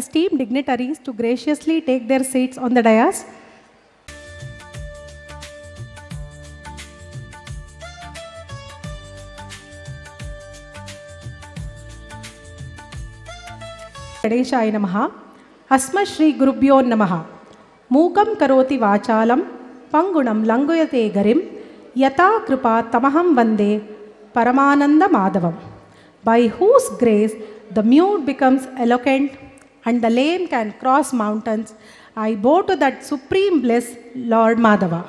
esteemed dignitaries to graciously take their seats on the dais. गणेशाय नमः. अस्मत् श्री गुरुभ्यो नमः. मूकं करोति वाचालं पंगुणं लंघयते गरिं यथा कृपा तमहं वन्दे परमानन्दमाधवं. By whose grace the mute becomes eloquent and the lame can cross mountains, I bow to that supreme bliss, Lord Madhava.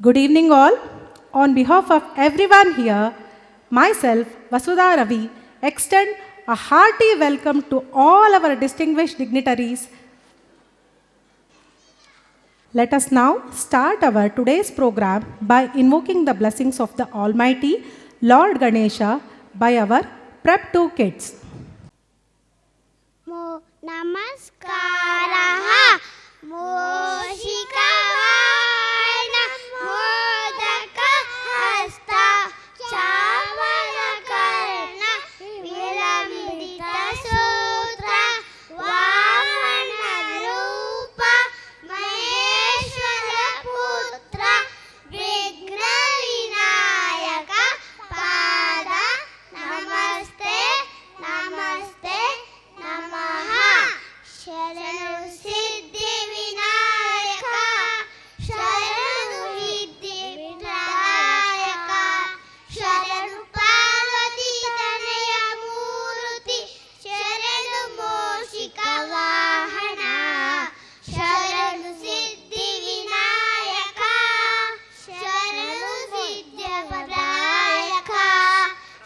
Good evening all. On behalf of everyone here, myself, Vasudha Ravi, extend a hearty welcome to all our distinguished dignitaries. Let us now start our today's program by invoking the blessings of the Almighty Lord Ganesha by our Prep 2 kids. Namaskaraha Moshikavana Modaka Hasta Chavalakarna Vilambita Sutra Vamana Rupa Maheshwara Putra Vigna Vinayaka Pada Namaste Namaste Namaha Sharanu Siddhi Vinayaka Sharanu Siddhi Vinayaka Sharanu Parvati Tanaya Murti Sharanu Moshika Vahana Sharanu Siddhi Vinayaka Sharanu Siddhi Vinayaka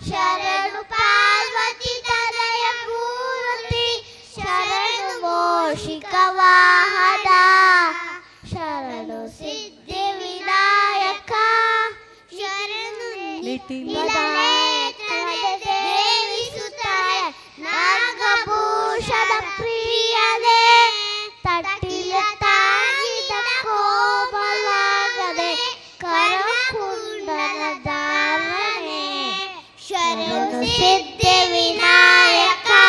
Sharanu Parvati Tanaya Murti Sharanu Moshika Vahana Sharanu Siddhi Vinayaka Sharanu Devi Sutaya Nagabhushana Priyade Tattila Tagida Kobalagade Karakundana Dharane Sharanu Siddhi Vinayaka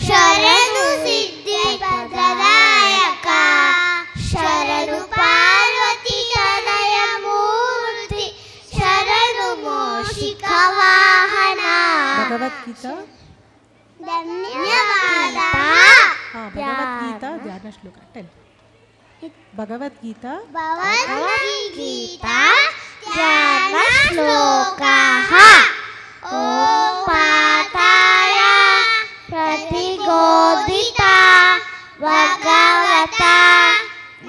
Sharanu Siddhi Vinayaka Sharanu Parvati Tanaya Murti Sharanu Moshika Vahana Bhagavad Gita. ಧನ್ಯವಾದ Bhagavad Gita ಧ್ಯಾನ ಶ್ಲೋಕ. Tell. Bhagavad Gita. Bhagavad Gita ಧ್ಯಾನ ಶ್ಲೋಕಃ. ಓಂ ಪಾತಾಯ ಪ್ರತಿಗೋದಿತ ಭಗವತಾ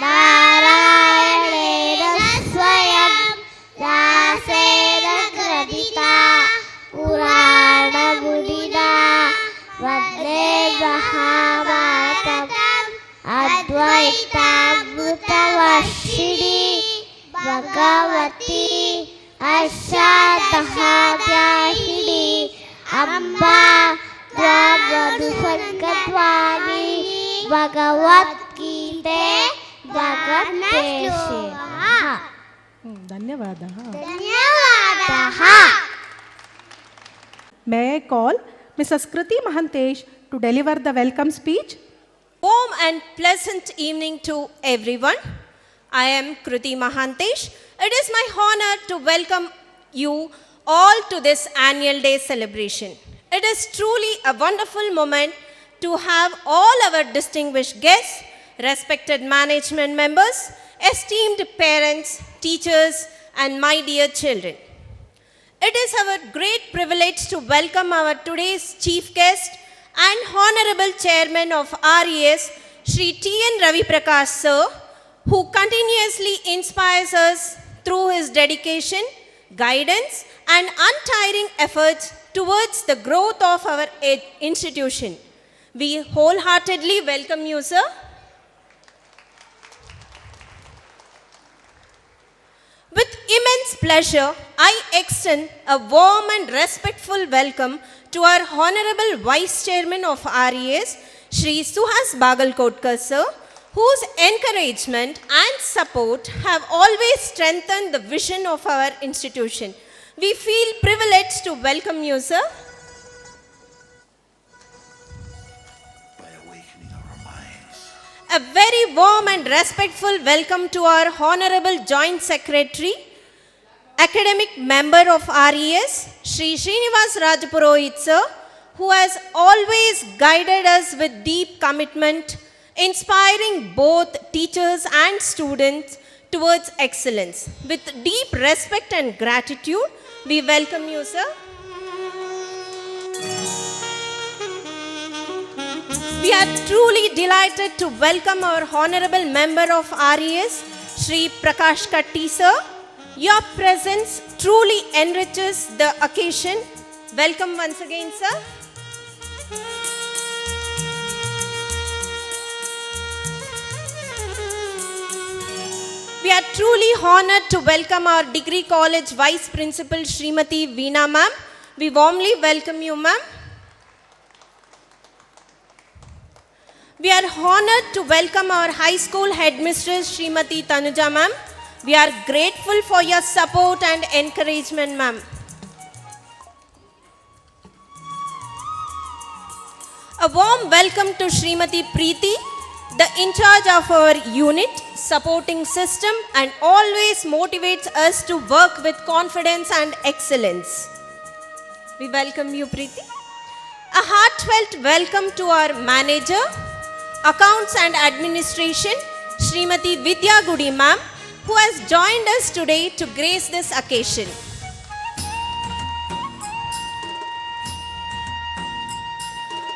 ನಾರಾಯಣೇನ ಸ್ವಯಂ ದಾಸೇನ ಗ್ರಥಿತ ಪುರಾಣ ಮುನಿನ ವಂದೇ ಮಹಾಭಾರತಂ ಅದ್ವೈತಾಮೃತವರ್ಷಿಣಿ ಭಗವತಿ ಅಷ್ಟಾದಶಾಧ್ಯಾಯಿನಿ ಅಂಬಾ ಮಧುಸಂಕದ್ವಾನಿ ಭಗವದ್ಗೀತೆ ಜಗತ್ತೇಶಃ. ಧನ್ಯವಾದ. ಧನ್ಯವಾದಃ. May I call Mrs. Kriti Mahantesh to deliver the welcome speech? Warm and pleasant evening to everyone. I am Kriti Mahantesh. It is my honor to welcome you all to this annual day celebration. It is truly a wonderful moment to have all our distinguished guests, respected management members, esteemed parents, teachers, and my dear children. It is our great privilege to welcome our today's chief guest and Honorable Chairman of RES, Shri T.N. Ravi Prakash Sir, who continuously inspires us through his dedication, guidance, and untiring efforts towards the growth of our institution. We wholeheartedly welcome you, sir. With immense pleasure, I extend a warm and respectful welcome to our Honorable Vice Chairman of RES, Shri Suhas Bagalkotkar sir, whose encouragement and support have always strengthened the vision of our institution. We feel privileged to welcome you, sir. A very warm and respectful welcome to our Honorable Joint Secretary, Academic Member of RES, Shri Srinivas Rajapurohit sir, who has always guided us with deep commitment, inspiring both teachers and students towards excellence. With deep respect and gratitude, we welcome you, sir. We are truly delighted to welcome our Honorable Member of RES, Shri Prakash Katti sir. Your presence truly enriches the occasion. Welcome once again, sir. We are truly honored to welcome our Degree College Vice Principal Srimati Veena ma'am. We warmly welcome you, ma'am. We are honored to welcome our high school headmistress Srimati Tanuja ma'am. We are grateful for your support and encouragement, ma'am. A warm welcome to Srimati Preeti, the in charge of our unit, supporting system, and always motivates us to work with confidence and excellence. We welcome you, Preeti. A heartfelt welcome to our manager, accounts and administration, Srimati Vidya Gudi ma'am, who has joined us today to grace this occasion.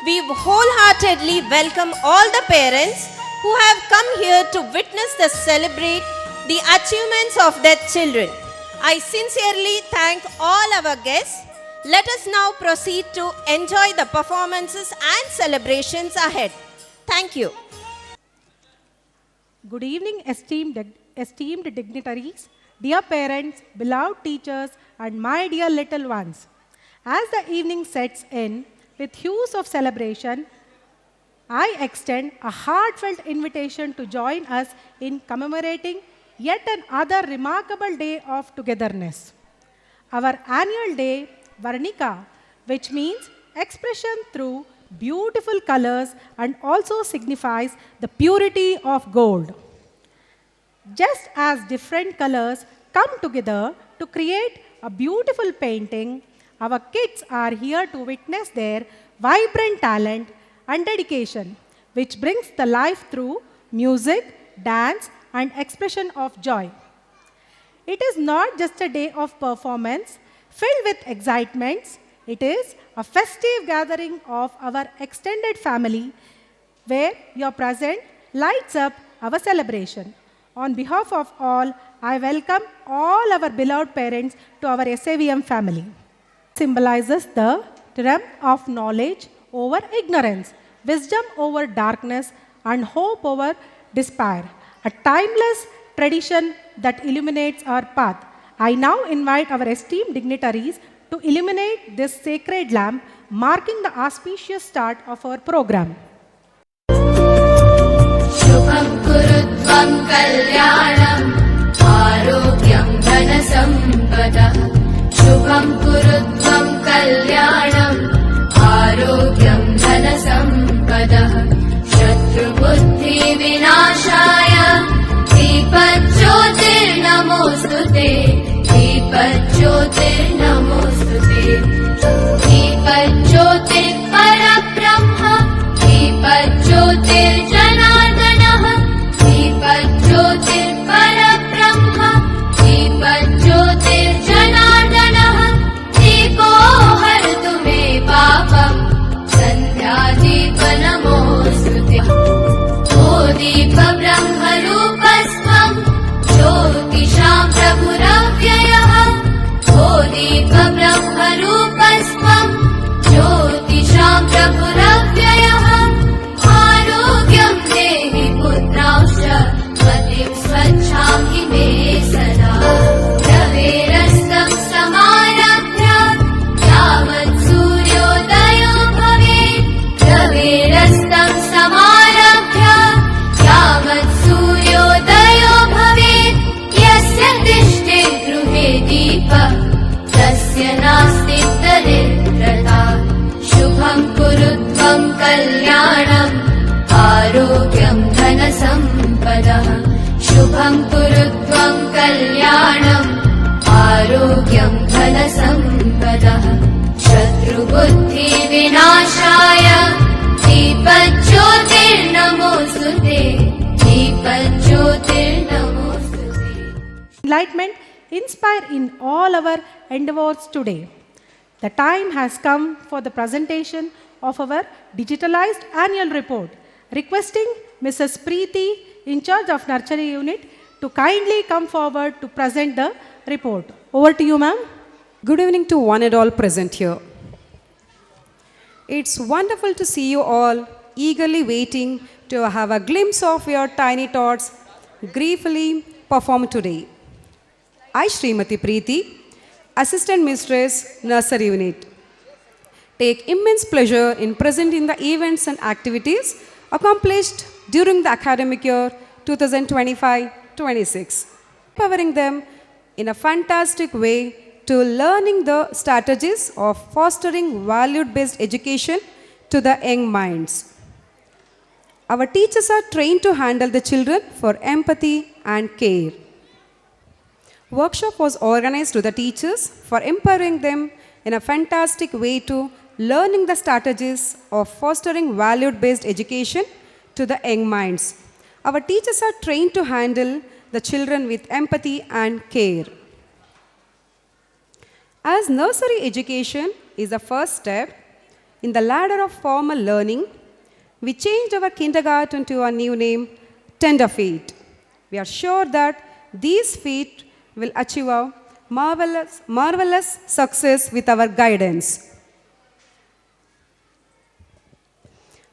We wholeheartedly welcome all the parents who have come here to witness the celebrate the achievements of their children. I sincerely thank all our guests. Let us now proceed to enjoy the performances and celebrations ahead. Thank you. Good evening, esteemed dignitaries, dear parents, beloved teachers, and my dear little ones. As the evening sets in with hues of celebration, I extend a heartfelt invitation to join us in commemorating yet another remarkable day of togetherness. Our annual day, Varnika, which means expression through beautiful colors and also signifies the purity of gold. Just as different colors come together to create a beautiful painting, our kids are here to witness their vibrant talent and dedication, which brings the life through music, dance, and expression of joy. It is not just a day of performance filled with excitements. It is a festive gathering of our extended family where your presence lights up our celebration. On behalf of all, I welcome all our beloved parents to our SAVM family. Symbolizes the triumph of knowledge over ignorance, wisdom over darkness, and hope over despair. A timeless tradition that illuminates our path. I now invite our esteemed dignitaries to illuminate this sacred lamp, marking the auspicious start of our program. शुभं कुरुत्वं कल्याणम् आरोग्यं धनसम्पदः शुभं कुरुत्वं कल्याणम् आरोग्यं धनसम्पदः शत्रुबुद्धिविनाशाय दीपज्योतिर्नमोऽस्तुते दीपज्योतिर्नमोऽस्तुते दीपज्योतिर्परब्रह्म दीपज्योतिर्जनार्दनः दीपज्योतिर्परब्रह्म दीपज्योतिर्जनार्दनः दीपो हरतु मे पापम् सन्ध्यादीपनमोऽस्तुते ओ दीपब्रह्मरूपस्त्वम् ज्योतिषां प्रभुरव्ययः ओ दीपब्रह्मरूपस्त्वम् प्रमदः शत्रुबुद्धिविनाशाय दीपज्योतिर्नमोऽस्तु ते दीपज्योतिर्नमोऽस्तु ते Enlightenment inspire in all our endeavors today. The time has come for the presentation of our digitalized annual report. Requesting Mrs. Preeti, in charge of nursery unit, to kindly come forward to present the report. Over to you, ma'am. Good evening to one and all present here. It's wonderful to see you all eagerly waiting to have a glimpse of your tiny tots gleefully perform today. I, Srimati Preeti, Assistant Mistress, Nursery Unit, take immense pleasure in presenting the events and activities accomplished during the academic year 2025-26, empowering them in a fantastic way to learning the strategies of fostering value-based education to the young minds. Our teachers are trained to handle the children for empathy and care. Workshop was organized to the teachers for empowering them in a fantastic way to learning the strategies of fostering value-based education to the young minds. Our teachers are trained to handle the children with empathy and care. As nursery education is the first step in the ladder of formal learning, we changed our kindergarten to a new name, Tender Feet. We are sure that these feet will achieve a marvelous success with our guidance.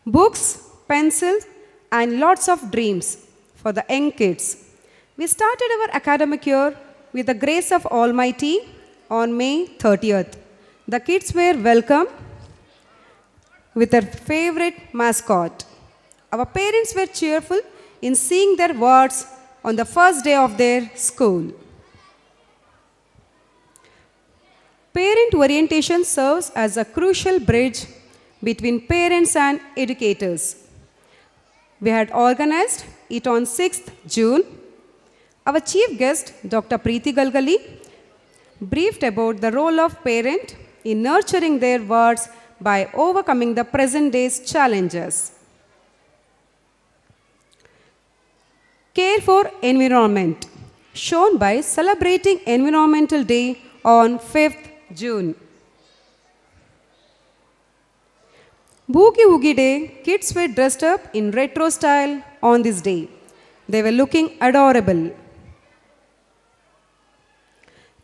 Books, pencils, and lots of dreams for the young kids. We started our academic year with the grace of Almighty on May 30th. The kids were welcomed with their favorite mascot. Our parents were cheerful in seeing their wards on the first day of their school. Parent orientation serves as a crucial bridge between parents and educators. We had organized it on 6th June. Our chief guest, Dr. Preeti Galgali, briefed about the role of parent in nurturing their wards by overcoming the present day's challenges. Care for environment, shown by celebrating Environmental Day on 5th June. Boogie Woogie Day, kids were dressed up in retro style on this day. They were looking adorable.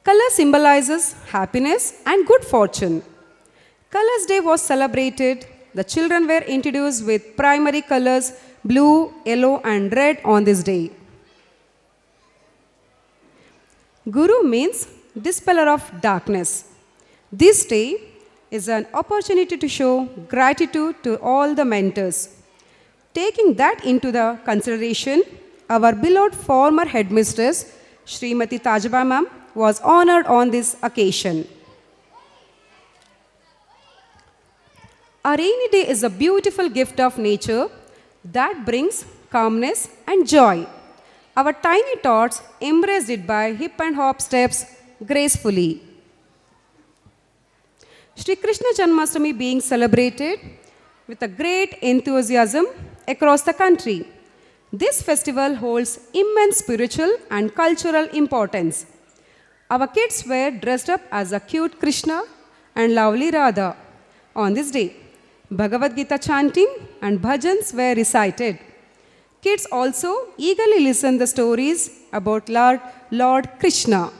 Color symbolizes happiness and good fortune. Colors Day was celebrated. The children were introduced with primary colors blue, yellow, and red on this day. Guru means dispeller of darkness. This day is an opportunity to show gratitude to all the mentors. Taking that into the consideration, our beloved former headmistress, Srimati Tajba Ma'am, was honored on this occasion. A rainy day is a beautiful gift of nature that brings calmness and joy. Our tiny tots embraced it by hip and hop steps gracefully. Shri Krishna Janmashtami being celebrated with a great enthusiasm across the country. This festival holds immense spiritual and cultural importance. Our kids were dressed up as a cute Krishna and lovely Radha on this day. Bhagavad Gita chanting and bhajans were recited. Kids also eagerly listened the stories about Lord Krishna.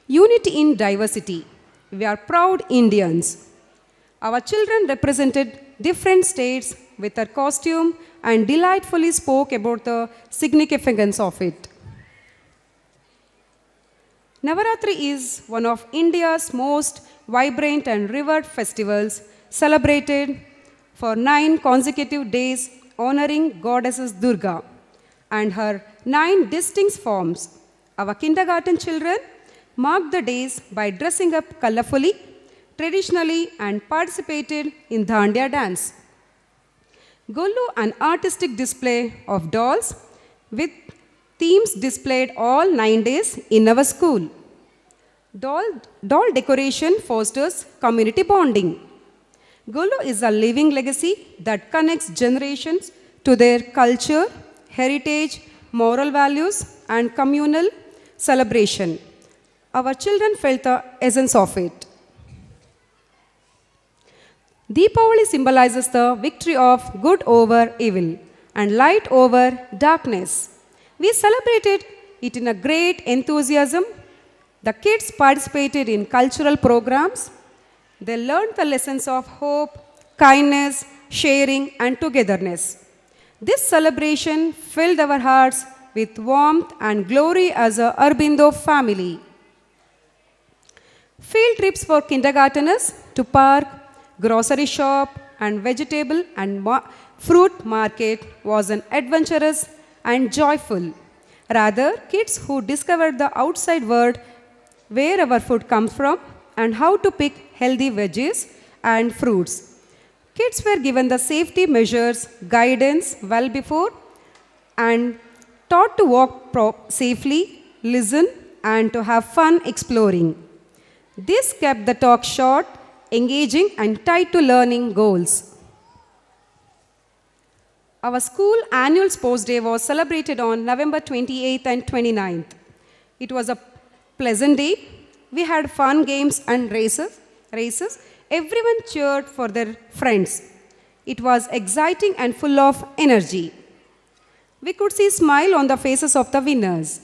Unity in diversity. We are proud Indians. Our children represented different states with their costume and delightfully spoke about the significance of it. Navaratri is one of India's most vibrant and revered festivals, celebrated for 9 consecutive days, honoring goddesses Durga and her 9 distinct forms. Our kindergarten children marked the days by dressing up colorfully, traditionally, and participated in Dandiya dance. Gollu, an artistic display of dolls with themes displayed all 9 days in our school. Doll decoration fosters community bonding. Golo is a living legacy that connects generations to their culture, heritage, moral values, and communal celebration. Our children felt the essence of it. Deepavali symbolizes the victory of good over evil and light over darkness. We celebrated it in a great enthusiasm. The kids participated in cultural programs. They learned the lessons of hope, kindness, sharing, and togetherness. This celebration filled our hearts with warmth and glory as a Aurobindo family. Field trips for kindergarteners to park, grocery shop, and vegetable and fruit market was an adventurous and joyful. Rather, kids who discovered the outside world, where our food comes from, and how to pick healthy veggies and fruits. Kids were given the safety measures, guidance well before, and taught to walk safely, listen, and to have fun exploring. This kept the talk short, engaging, and tied to learning goals. Our school annual sports day was celebrated on November 28th and 29th. It was a pleasant day. We had fun games and races. Everyone cheered for their friends. It was exciting and full of energy. We could see smile on the faces of the winners.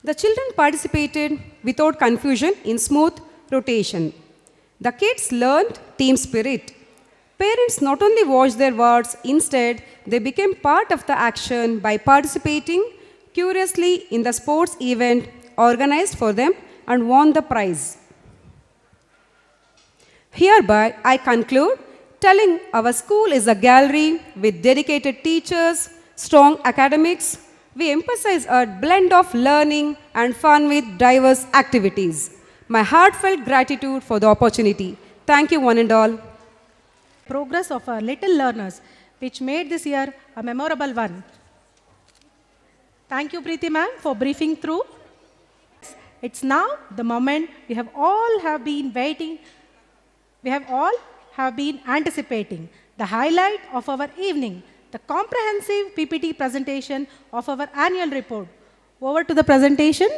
The children participated without confusion in smooth rotation. The kids learned team spirit. Parents not only watched their wards, instead, they became part of the action by participating curiously in the sports event organized for them and won the prize. Hereby, I conclude telling our school is a gallery with dedicated teachers, strong academics. We emphasize a blend of learning and fun with diverse activities. My heartfelt gratitude for the opportunity. Thank you, one and all. Progress of our little learners, which made this year a memorable one. Thank you, Preeti ma'am, for briefing through. It's now the moment we have all been waiting. We have all been anticipating the highlight of our evening, the comprehensive PPT presentation of our annual report. Over to the presentation.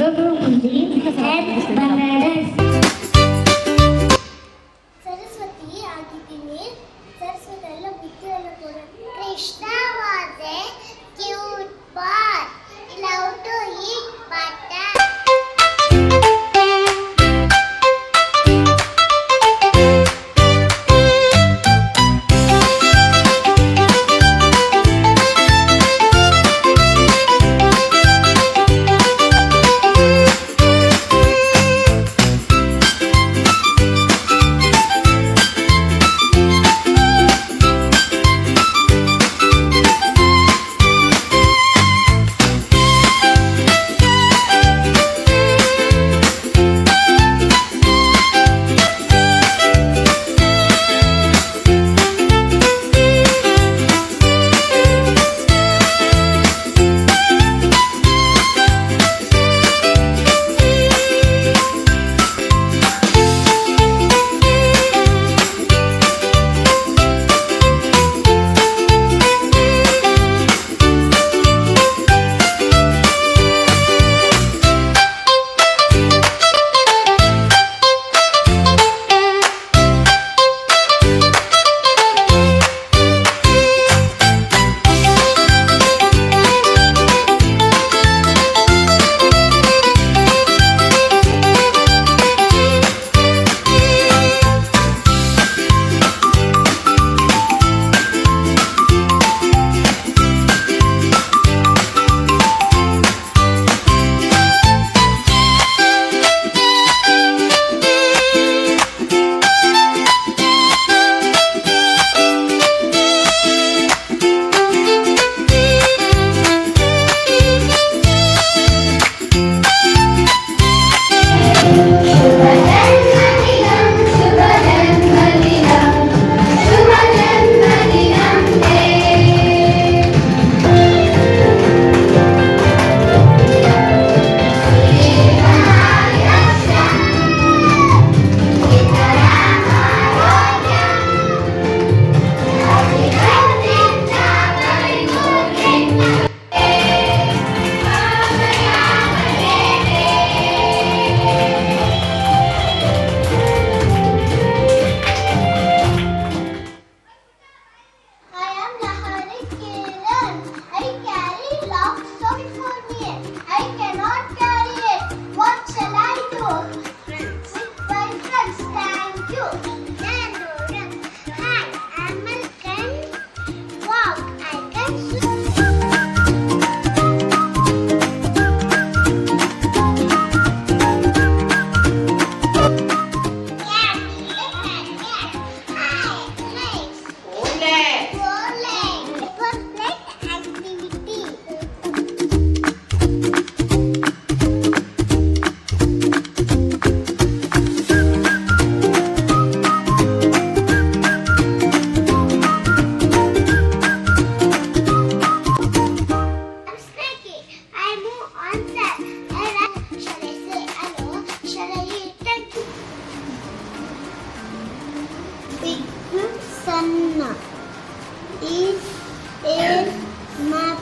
and Banaras. Saraswati ಆಗಿದ್ದೀನಿ. Saraswati ಎಲ್ಲ ಬುದ್ಧಿ ಎಲ್ಲ ಕೊಡೋದು. Krishna was a cute boy. He loved to eat butter. Sanna is a map.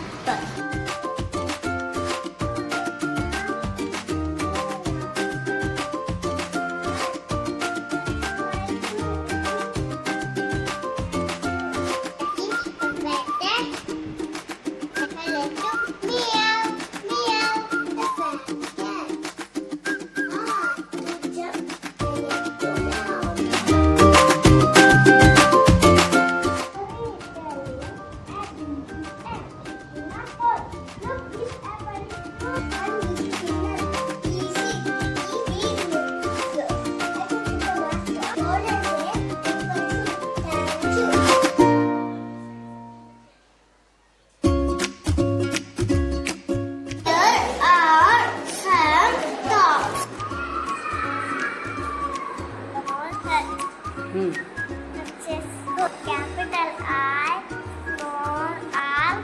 Capital I, small r,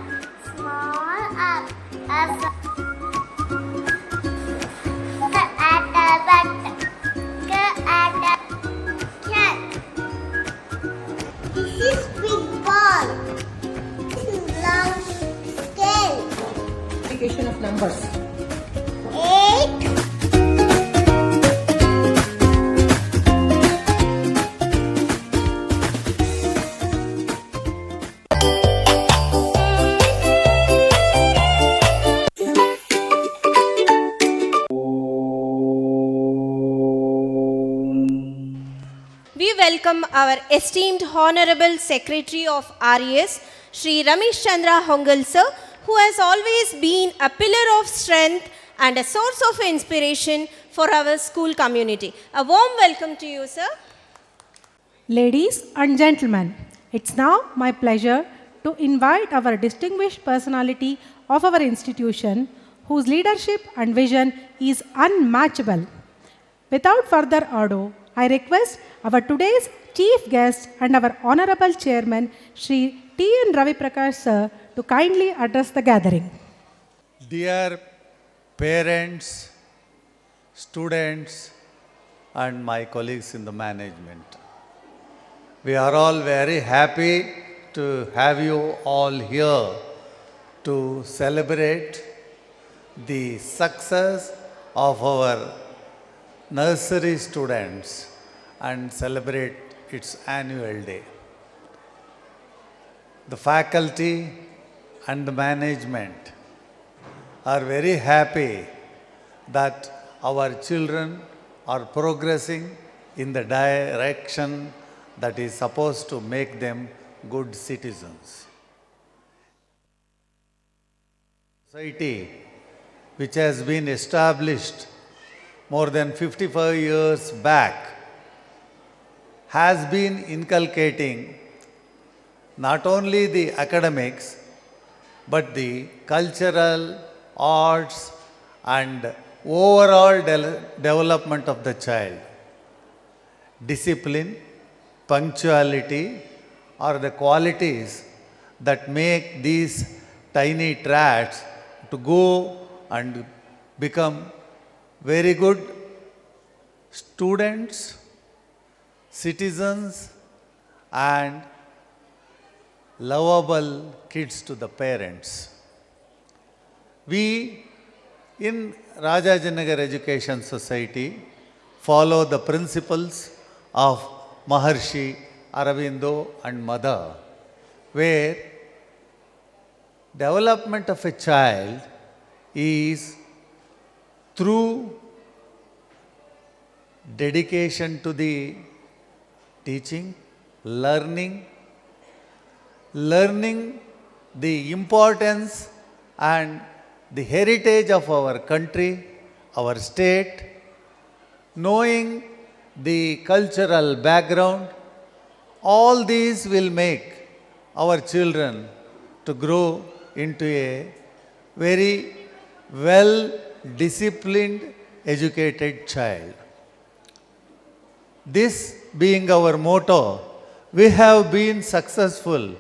small r. At a bat, at a cat. This is big ball. This is long scale. Multiplication of numbers. 8 welcome our esteemed Honorable Secretary of RES, Shri Ramesh Chandra Hongal sir, who has always been a pillar of strength and a source of inspiration for our school community. A warm welcome to you, sir. Ladies and gentlemen, it's now my pleasure to invite our distinguished personality of our institution, whose leadership and vision is unmatchable. Without further ado, I request our today's chief guest and our honorable chairman, Shri T.N. Ravi Prakash sir, to kindly address the gathering. Dear parents, students, and my colleagues in the management, we are all very happy to have you all here to celebrate the success of our nursery students and celebrate its annual day. The faculty and the management are very happy that our children are progressing in the direction that is supposed to make them good citizens. Society, which has been established more than 55 years back, has been inculcating not only the academics but the cultural, arts, and overall development of the child. Discipline, punctuality are the qualities that make these tiny trats to go and become very good students, citizens, and lovable kids to the parents. We in Rajajinagar Education Society follow the principles of Maharshi Aurobindo and Mother, where development of a child is through dedication to the teaching, learning the importance and the heritage of our country, our state, knowing the cultural background. All these will make our children to grow into a very well disciplined, educated child. This being our motto, we have been successful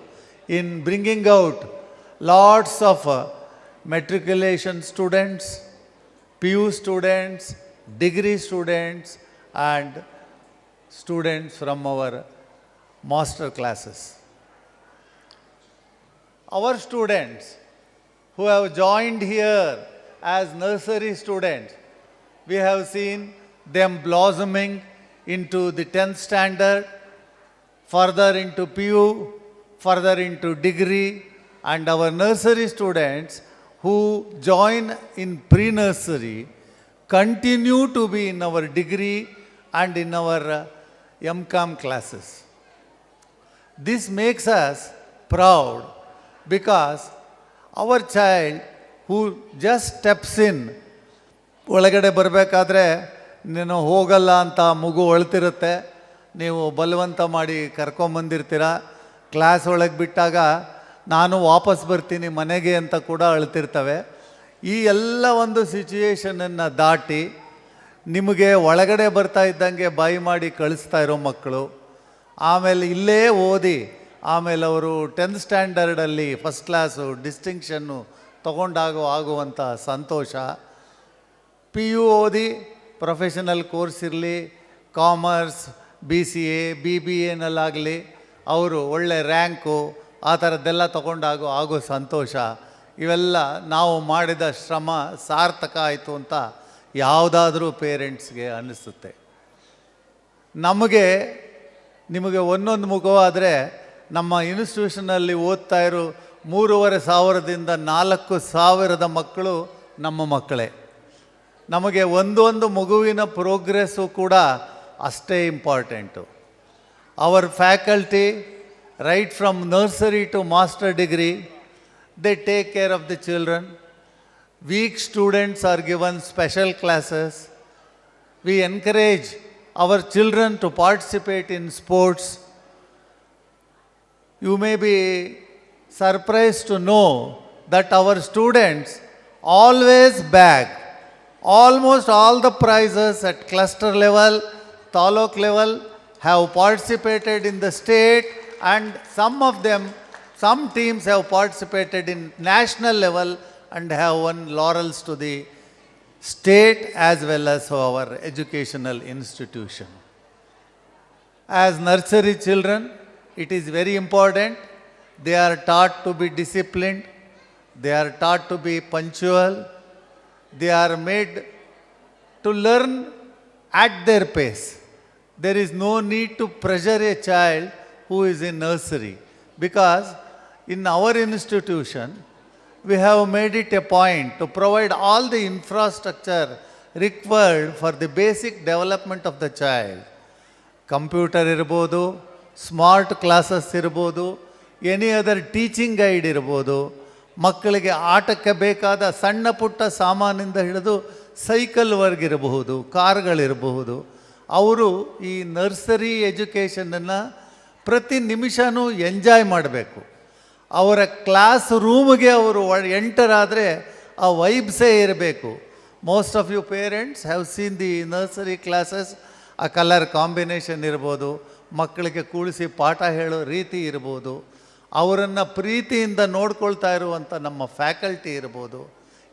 in bringing out lots of matriculation students, PU students, degree students, and students from our master classes. Our students who have joined here as nursery students, we have seen them blossoming into the 10th standard, further into PU, further into degree, and our nursery students who join in pre-nursery continue to be in our degree and in our MCOM classes. This makes us proud because our child who just steps in, ಒಳಗಡೆ ಬರಬೇಕಾದ್ರೆ ನೀನು ಹೋಗಲ್ಲ ಅಂತ ಮಗು ಅಳ್ತಿರುತ್ತೆ, ನೀವು ಬಲವಂತ ಮಾಡಿ ಕರ್ಕೊಂಬಂದಿರ್ತೀರ, class ಒಳಗೆ ಬಿಟ್ಟಾಗ ನಾನು ವಾಪಸ್ ಬರ್ತೀನಿ ಮನೆಗೆ ಅಂತ ಕೂಡ ಅಳ್ತಿರ್ತವೆ. ಈ ಎಲ್ಲ ಒಂದು ಸಿಚುಯೇಷನನ್ನು ದಾಟಿ ನಿಮಗೆ ಒಳಗಡೆ ಬರ್ತಾ ಇದ್ದಂಗೆ ಬಾಯಿ ಮಾಡಿ ಕಳಿಸ್ತಾ ಇರೋ ಮಕ್ಕಳು, ಆಮೇಲೆ ಇಲ್ಲೇ ಓದಿ ಆಮೇಲೆ ಅವರು 10th ಸ್ಟ್ಯಾಂಡರ್ಡಲ್ಲಿ ಫಸ್ಟ್ ಕ್ಲಾಸು ಡಿಸ್ಟಿಂಕ್ಷನ್ನು ಆಗುವಂಥ ಸಂತೋಷ, PU ಓದಿ ಪ್ರೊಫೆಷನಲ್ ಕೋರ್ಸ್ ಇರಲಿ, ಕಾಮರ್ಸ್, BCA, BBAನಲ್ಲಾಗಲಿ ಅವರು ಒಳ್ಳೆ ರ್ಯಾಂಕು ಆ ಥರದ್ದೆಲ್ಲ ಆಗೋ ಸಂತೋಷ, ಇವೆಲ್ಲ ನಾವು ಮಾಡಿದ ಶ್ರಮ ಸಾರ್ಥಕ ಆಯಿತು ಅಂತ ಯಾವುದಾದ್ರೂ ಪೇರೆಂಟ್ಸ್ಗೆ ಅನ್ನಿಸುತ್ತೆ. ನಿಮಗೆ ಒಂದೊಂದು ಮಗುವಾದರೆ ನಮ್ಮ ಇನ್ಸ್ಟಿಟ್ಯೂಷನಲ್ಲಿ ಓದ್ತಾ ಇರೋ 3,500ದಿಂದ 4,000 ಮಕ್ಕಳು ನಮ್ಮ ಮಕ್ಕಳೇ. ನಮಗೆ ಒಂದೊಂದು ಮಗುವಿನ ಪ್ರೋಗ್ರೆಸ್ಸು ಕೂಡ ಅಷ್ಟೇ important. Our faculty, right from nursery to master degree, they take care of the children. Weak students are given special classes. We encourage our children to participate in sports. You may be surprised to know that our students always bag almost all the prizes at cluster level, taluk level, have participated in the state, and some teams have participated in national level and have won laurels to the state as well as our educational institution. As nursery children, it is very important. They are taught to be disciplined. They are taught to be punctual. They are made to learn at their pace. There is no need to pressure a child who is in nursery, because in our institution, we have made it a point to provide all the infrastructure required for the basic development of the child. Computer irbodu, smart classes irbodu, any other teaching guide irbodu, ಮಕ್ಕಳಿಗೆ ಆಟಕ್ಕೆ ಬೇಕಾದ ಸಣ್ಣ ಪುಟ್ಟ ಸಾಮಾನಿಂದ ಹಿಡಿದು ಸೈಕಲ್ವರೆಗೆ ಇರಬಹುದು, ಕಾರ್ಗಳಿರಬಹುದು. ಅವರು ಈ nursery ಎಜುಕೇಷನನ್ನು ಪ್ರತಿ ನಿಮಿಷವೂ ಎಂಜಾಯ್ ಮಾಡಬೇಕು. ಅವರ ಕ್ಲಾಸ್ ರೂಮ್ಗೆ ಅವರು ಎಂಟರ್ ಆದರೆ ಆ ವೈಬ್ಸೇ ಇರಬೇಕು. Most of you parents have seen the nursery classes. ಆ ಕಲರ್ ಕಾಂಬಿನೇಷನ್ ಇರ್ಬೋದು, ಮಕ್ಕಳಿಗೆ ಕೂಳಿಸಿ ಪಾಠ ಹೇಳೋ ರೀತಿ ಇರ್ಬೋದು, ಅವರನ್ನು ಪ್ರೀತಿಯಿಂದ ನೋಡ್ಕೊಳ್ತಾ ಇರುವಂಥ ನಮ್ಮ ಫ್ಯಾಕಲ್ಟಿ ಇರ್ಬೋದು.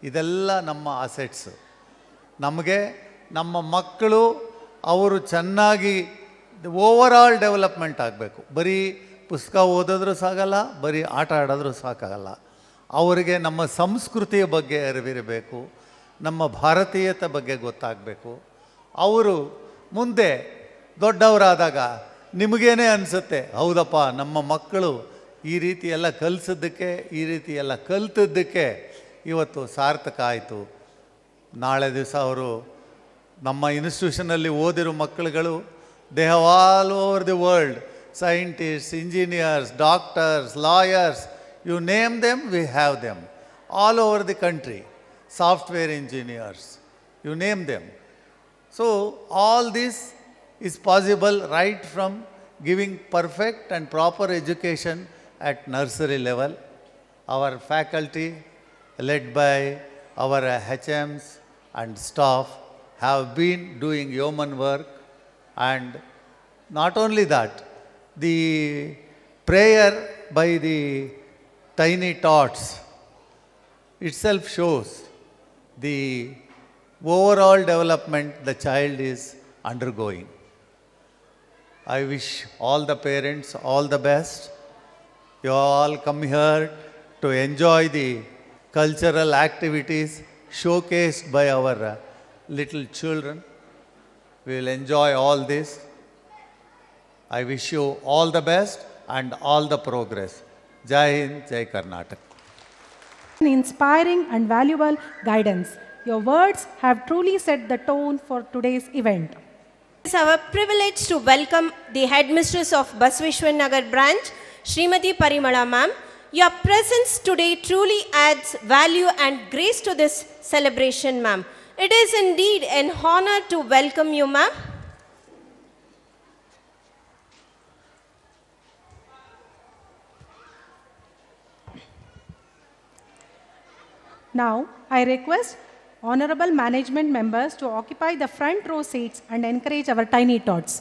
ಇದೆಲ್ಲ ನಮ್ಮ ಅಸೆಟ್ಸ್. ನಮಗೆ ನಮ್ಮ ಮಕ್ಕಳು ಅವರು ಚೆನ್ನಾಗಿ ಓವರ್ ಆಲ್ ಡೆವಲಪ್ಮೆಂಟ್ ಆಗಬೇಕು. ಬರೀ ಪುಸ್ತಕ ಓದಿದ್ರೂ ಸಾಗಲ್ಲ, ಬರೀ ಆಟ ಆಡಿದ್ರೂ ಸಾಕಾಗಲ್ಲ. ಅವರಿಗೆ ನಮ್ಮ ಸಂಸ್ಕೃತಿಯ ಬಗ್ಗೆ ಅರಿವಿರಬೇಕು, ನಮ್ಮ ಭಾರತೀಯತೆ ಬಗ್ಗೆ ಗೊತ್ತಾಗಬೇಕು. ಅವರು ಮುಂದೆ ದೊಡ್ಡವರಾದಾಗ ನಿಮಗೇನೆ ಅನಿಸುತ್ತೆ, ಹೌದಪ್ಪ ನಮ್ಮ ಮಕ್ಕಳು ಈ ರೀತಿ ಎಲ್ಲ ಕಲಿಸಿದ್ದಕ್ಕೆ, ಈ ರೀತಿ ಎಲ್ಲ ಕಲಿತದ್ದಕ್ಕೆ ಇವತ್ತು ಸಾರ್ಥಕ ಆಯಿತು. ನಾಳೆ ದಿವಸ ಅವರು ನಮ್ಮ ಇನ್ಸ್ಟಿಟ್ಯೂಷನಲ್ಲಿ ಓದಿರೋ ಮಕ್ಕಳುಗಳು, they have all over the world scientists, engineers, doctors, lawyers, you name them, we have them. All over the country, software engineers, you name them. So, all this is possible right from giving perfect and proper education at nursery level. Our faculty, led by our HMs and staff, have been doing yeoman work. And not only that, the prayer by the tiny tots itself shows the overall development the child is undergoing. I wish all the parents all the best. You all come here to enjoy the cultural activities showcased by our little children. We will enjoy all this. I wish you all the best and all the progress. Jai Hind, Jai Karnataka. Inspiring and valuable guidance. Your words have truly set the tone for today's event. It's our privilege to welcome the headmistress of Basaveshwar Nagar branch, Srimati Parimala ma'am. Your presence today truly adds value and grace to this celebration, ma'am. It is indeed an honor to welcome you, ma'am. Now, I request honorable management members to occupy the front row seats and encourage our tiny tots.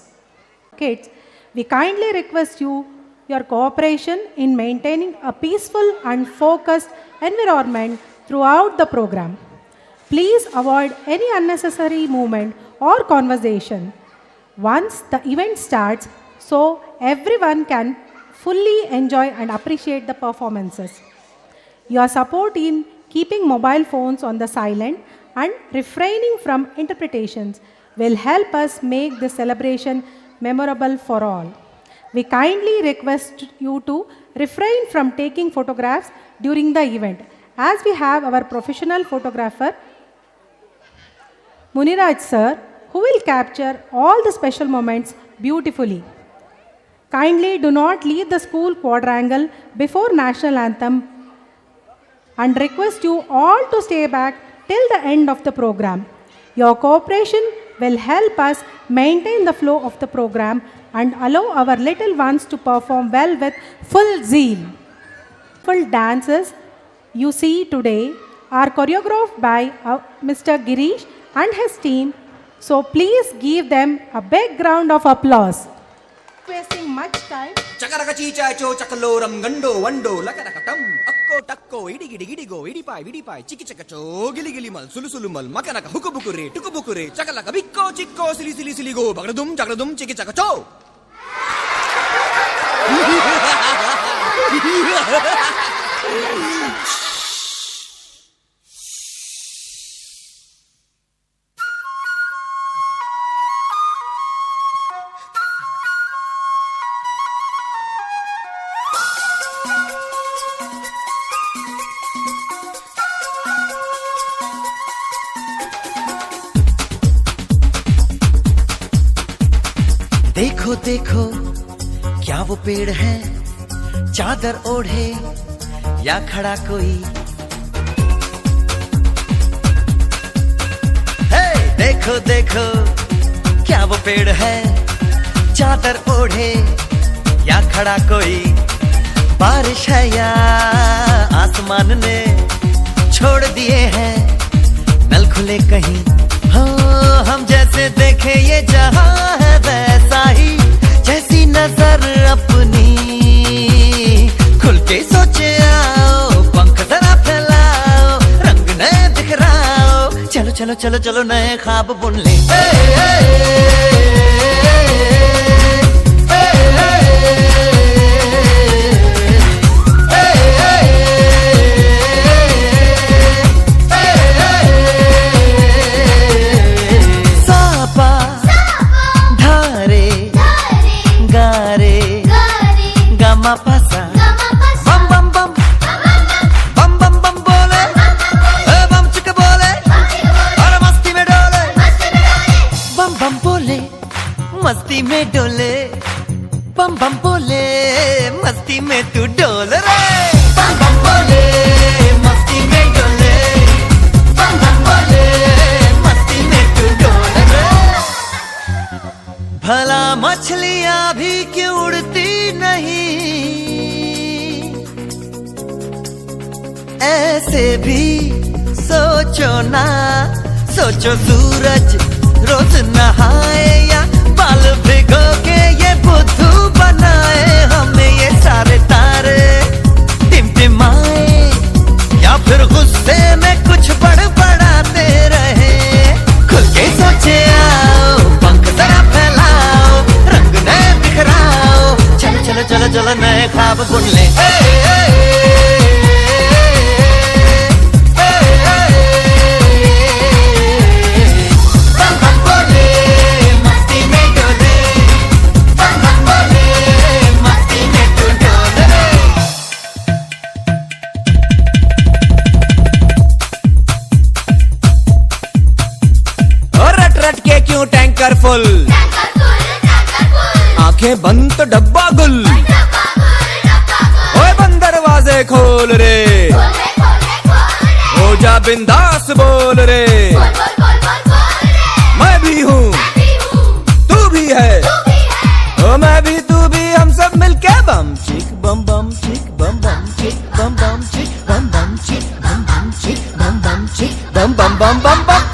Kids, we kindly request your cooperation in maintaining a peaceful and focused environment throughout the program. Please avoid any unnecessary movement or conversation once the event starts, so everyone can fully enjoy and appreciate the performances. Your support in keeping mobile phones on the silent and refraining from interpretations will help us make this celebration memorable for all. We kindly request you to refrain from taking photographs during the event, as we have our professional photographer Muniraj sir, who will capture all the special moments beautifully. Kindly do not leave the school quadrangle before national anthem and request you all to stay back till the end of the program. Your cooperation will help us maintain the flow of the program and allow our little ones to perform well with full zeal. Full dances you see today are choreographed by Mr. Girish and his team, so please give them a big round of applause. Wasting much time. Chakaraka chichacho chakaloram gando wando lakarakatam akko takko idigidi gidigo idipai chiki chakacho gili gili mal sulu sulu mal makanaka hukubukure tukubukure chakalaka bikko chikko sili sili sili go bagradum chiki chakacho. देखो देखो क्या वो पेड़ है, चादर ओढ़े या खड़ा कोई। हे देखो देखो क्या वो पेड़ है, चादर ओढ़े या खड़ा कोई। बारिश है या आसमान ने छोड़ दिए हैं नल खुले कहीं। हो हम जैसे देखे ये जहां है वैसा ही, जैसी नजर अपनी खुल के सोचे आओ, पंख जरा फैलाओ, रंग नए बिखराओ। चलो चलो चलो चलो नए ख्वाब बुन ले। मस्ती में डोले बम बम बोले, मस्ती में तू डोल रे। बम बम बोले मस्ती में डोले, बम बम बोले मस्ती में तू डोल रे। भला मछलियां भी क्यों उड़ती नहीं, ऐसे भी सोचो ना। सोचो सूरज रोज नहाए या बाल भिगो के ये बुद्धू बनाए। हमें ये सारे तारे टिमटिमाए या फिर गुस्से में कुछ बड़बड़ाते रहे। खुल के सोचे आओ, पंख जरा फैलाओ, रंग नए बिखराओ। चलो चलो चलो चलो नए ख्वाब बुन ले। टैंकर फुल, आंखें बंद तो डब्बा गुल। ओए बंद दरवाजे खोल रे, हो जा बिंदास बोल रे। मैं भी हूँ तू भी है, ओ मैं भी तू भी, हम सब मिलके बम चिक बम बम चिक बम बम चिक बम बम चिक बम बम चिक बम बम चिक बम बम चिक बम बम बम बम बम।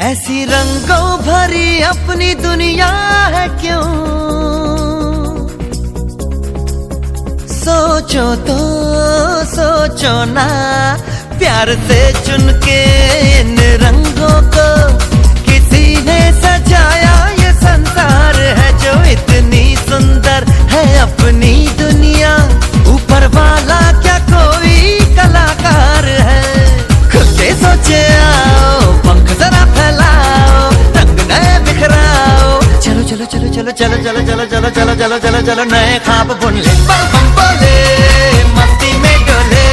ऐसी रंगों भरी अपनी दुनिया है क्यों, सोचो तो सोचो ना। प्यार से चुन के इन रंगों को किसी ने सजाया। ये संसार है जो इतनी सुंदर है अपनी दुनिया। ऊपर वाला क्या कोई कलाकार है। खुद के सोचे आओ, पंख जरा फैलाओ, रंग नए बिखराओ। चलो चलो चलो चलो चलो चलो चलो चलो चलो चलो चलो चलो नए ख्वाब बुन ले। बम बम बोले मस्ती में डोले,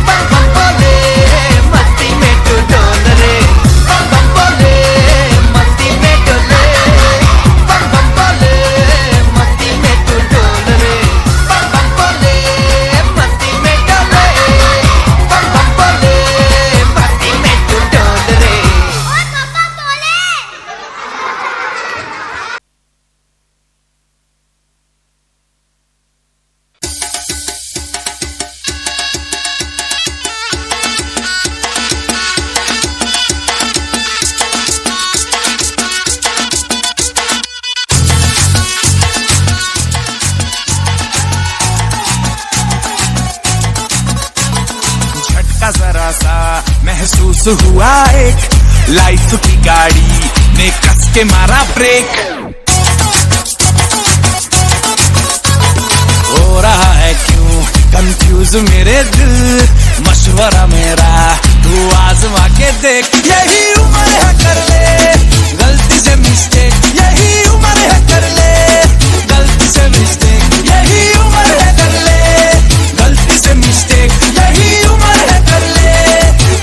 बम बम बोले मस्ती महसूस हुआ एक लाइफ की गाड़ी ने कस के मारा ब्रेक। हो रहा है क्यों कंफ्यूज मेरे दिल, मशवरा मेरा तू आजमा के देख। यही उम्र है कर ले गलती से मिस्टेक, यही उम्र है कर ले गलती से मिस्टेक, यही उम्र है कर ले गलती से मिस्टेक, यही उम्र है कर ले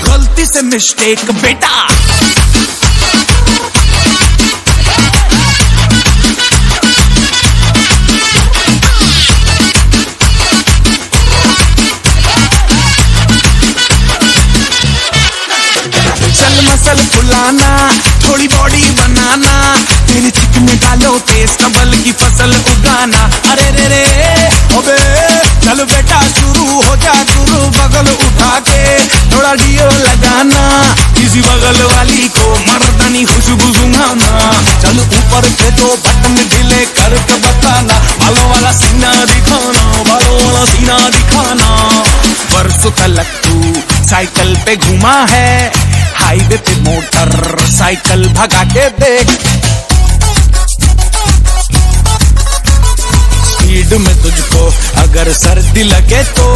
गलती से मिस्टेक बेटा। चल मसल फुलाना, थोड़ी बॉडी बनाना, तेरे चिकने डालो तेज कबल की फसल उगाना। अरे रे रे अबे चल बेटा शुरू हो जा गुरु, बगल उठा के थोड़ा डियो लगाना, किसी बगल वाली को मर्दानी खुशबू सुंघाना। चल ऊपर के दो बटन ढीले करके बताना, बालों वाला सीना दिखाना, बालों वाला सीना दिखाना। बरसों तक तू साइकिल पे घुमा है, हाईवे पे मोटर साइकिल भगा के देख। स्पीड में तुझको अगर सर्दी लगे तो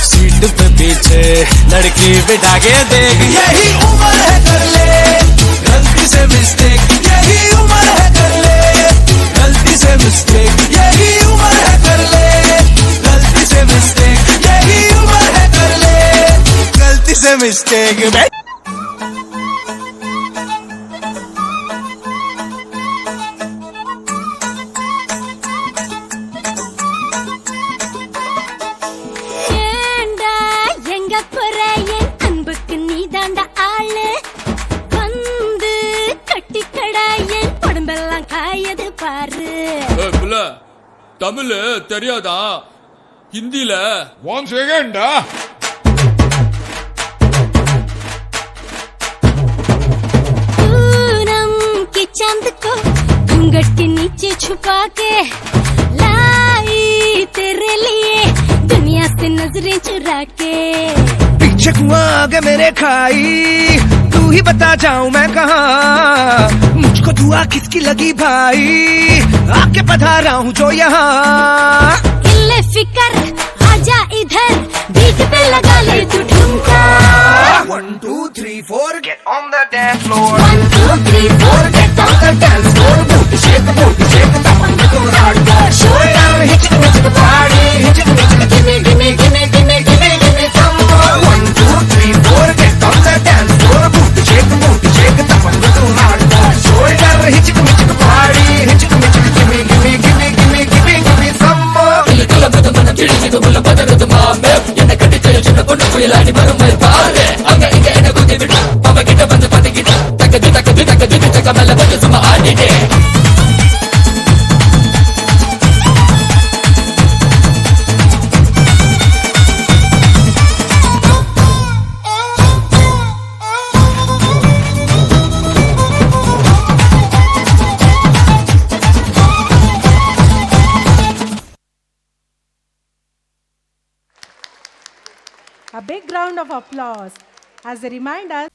सीट पे पीछे लड़की बिठा के देख। यही उम्र है कर ले गलती से मिस्टेक, यही उम्र है कर ले गलती से मिस्टेक, यही उम्र है कर ले गलती से मिस्टेक, यही उम्र है कर ले गलती से मिस्टेक। தமிழ் தெரியாதா? ஹிந்தில 1 செகண்ட் पूनम के चांद को घूंघट के नीचे छुपा के लाई तेरे लिए दुनिया से नजरें चुरा के। पीछे कुआं आगे मेरे खाई, तू ही बता जाऊं मैं कहाँ, मुझको दुआ किसकी लगी भाई, आके पधारा हूँ जो यहाँ। इल्ले फिकर आजा इधर, बीट पे लगा ले तू ठुमका। 1 2 3 4 get on the dance floor, 1 2 3 4 get on the dance floor, booty shake tapanna to hardcore, show down hit it with the party, hit it with the gimme gimme gimme gimme gimme gimme some more. 1 2 3 4 get on the dance floor, booty shake tapanna to hardcore, show down hit it with the party, hit it with the gimme gimme gimme gimme gimme gimme some more. kala bada mana tiridu mulla badaradu maame enna kadithe chinna ponnu kuyalani varumai paare anga inga enna kudi vidu pava kitta vandu padigida takadu takamala vandu suma aadide. A big round of applause as they remind us.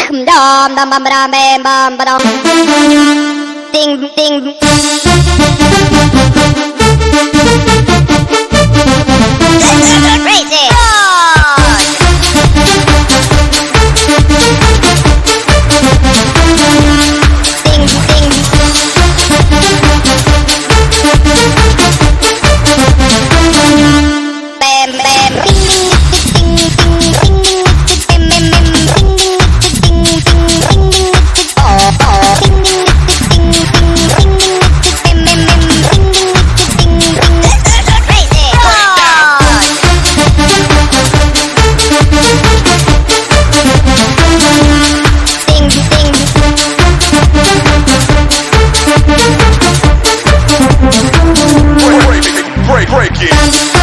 dum dum bum bam bam bam bam ding ding crazy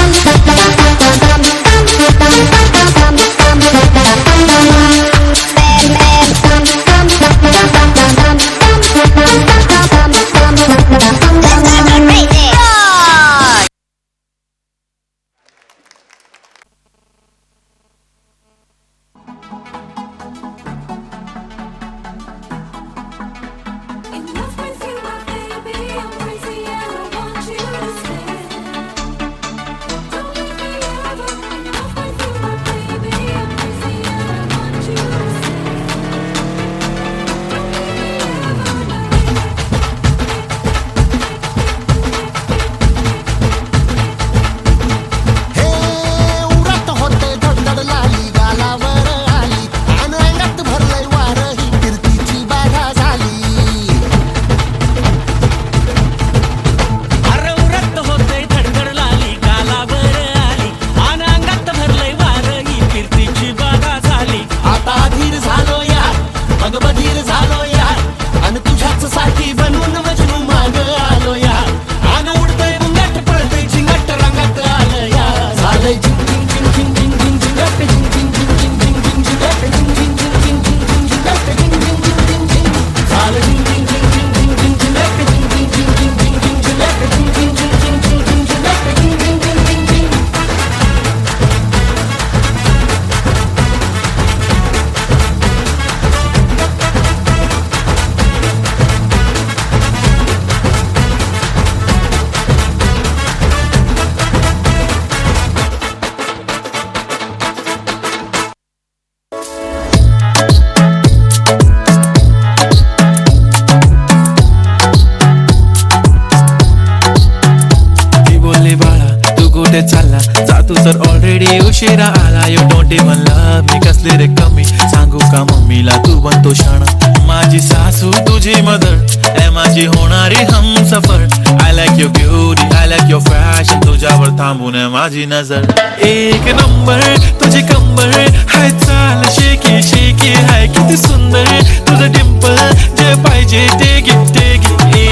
उशिरा आला you don't even love me कसले रे कमी सांगू का मम्मीला तू बनतो शाणा माझी सासू तुझी मदर ए माझी होणारी Humsafar I like your beauty I like your fashion तुझ्यावर थांबून माझी नजर एक नंबर तुझी कंबर हाय चाल शेकी शेकी हाय किती सुंदर तुझं डिंपल जे पाहिजे ते घे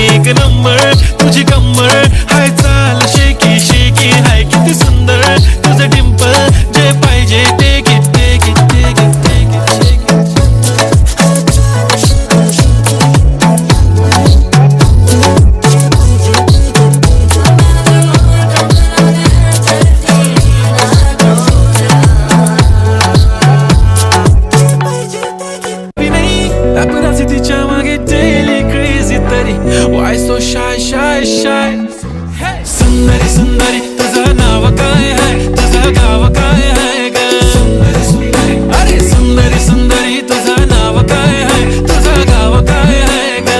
एक नंबर तुझी कंबर हाय चाल शेकी शेकी हाय किती सुंदर तुझं डिंपल जे पाहिजे ते घे Why so shy, shy, shy? Hey. सुंदरी सुंदरी तुझं नाव काय आहे तुझं गाव काय आहे ग सुंदरी सुंदरी अरे सुंदरी सुंदरी तुझं नाव काय आहे तुझं गाव काय आहे ग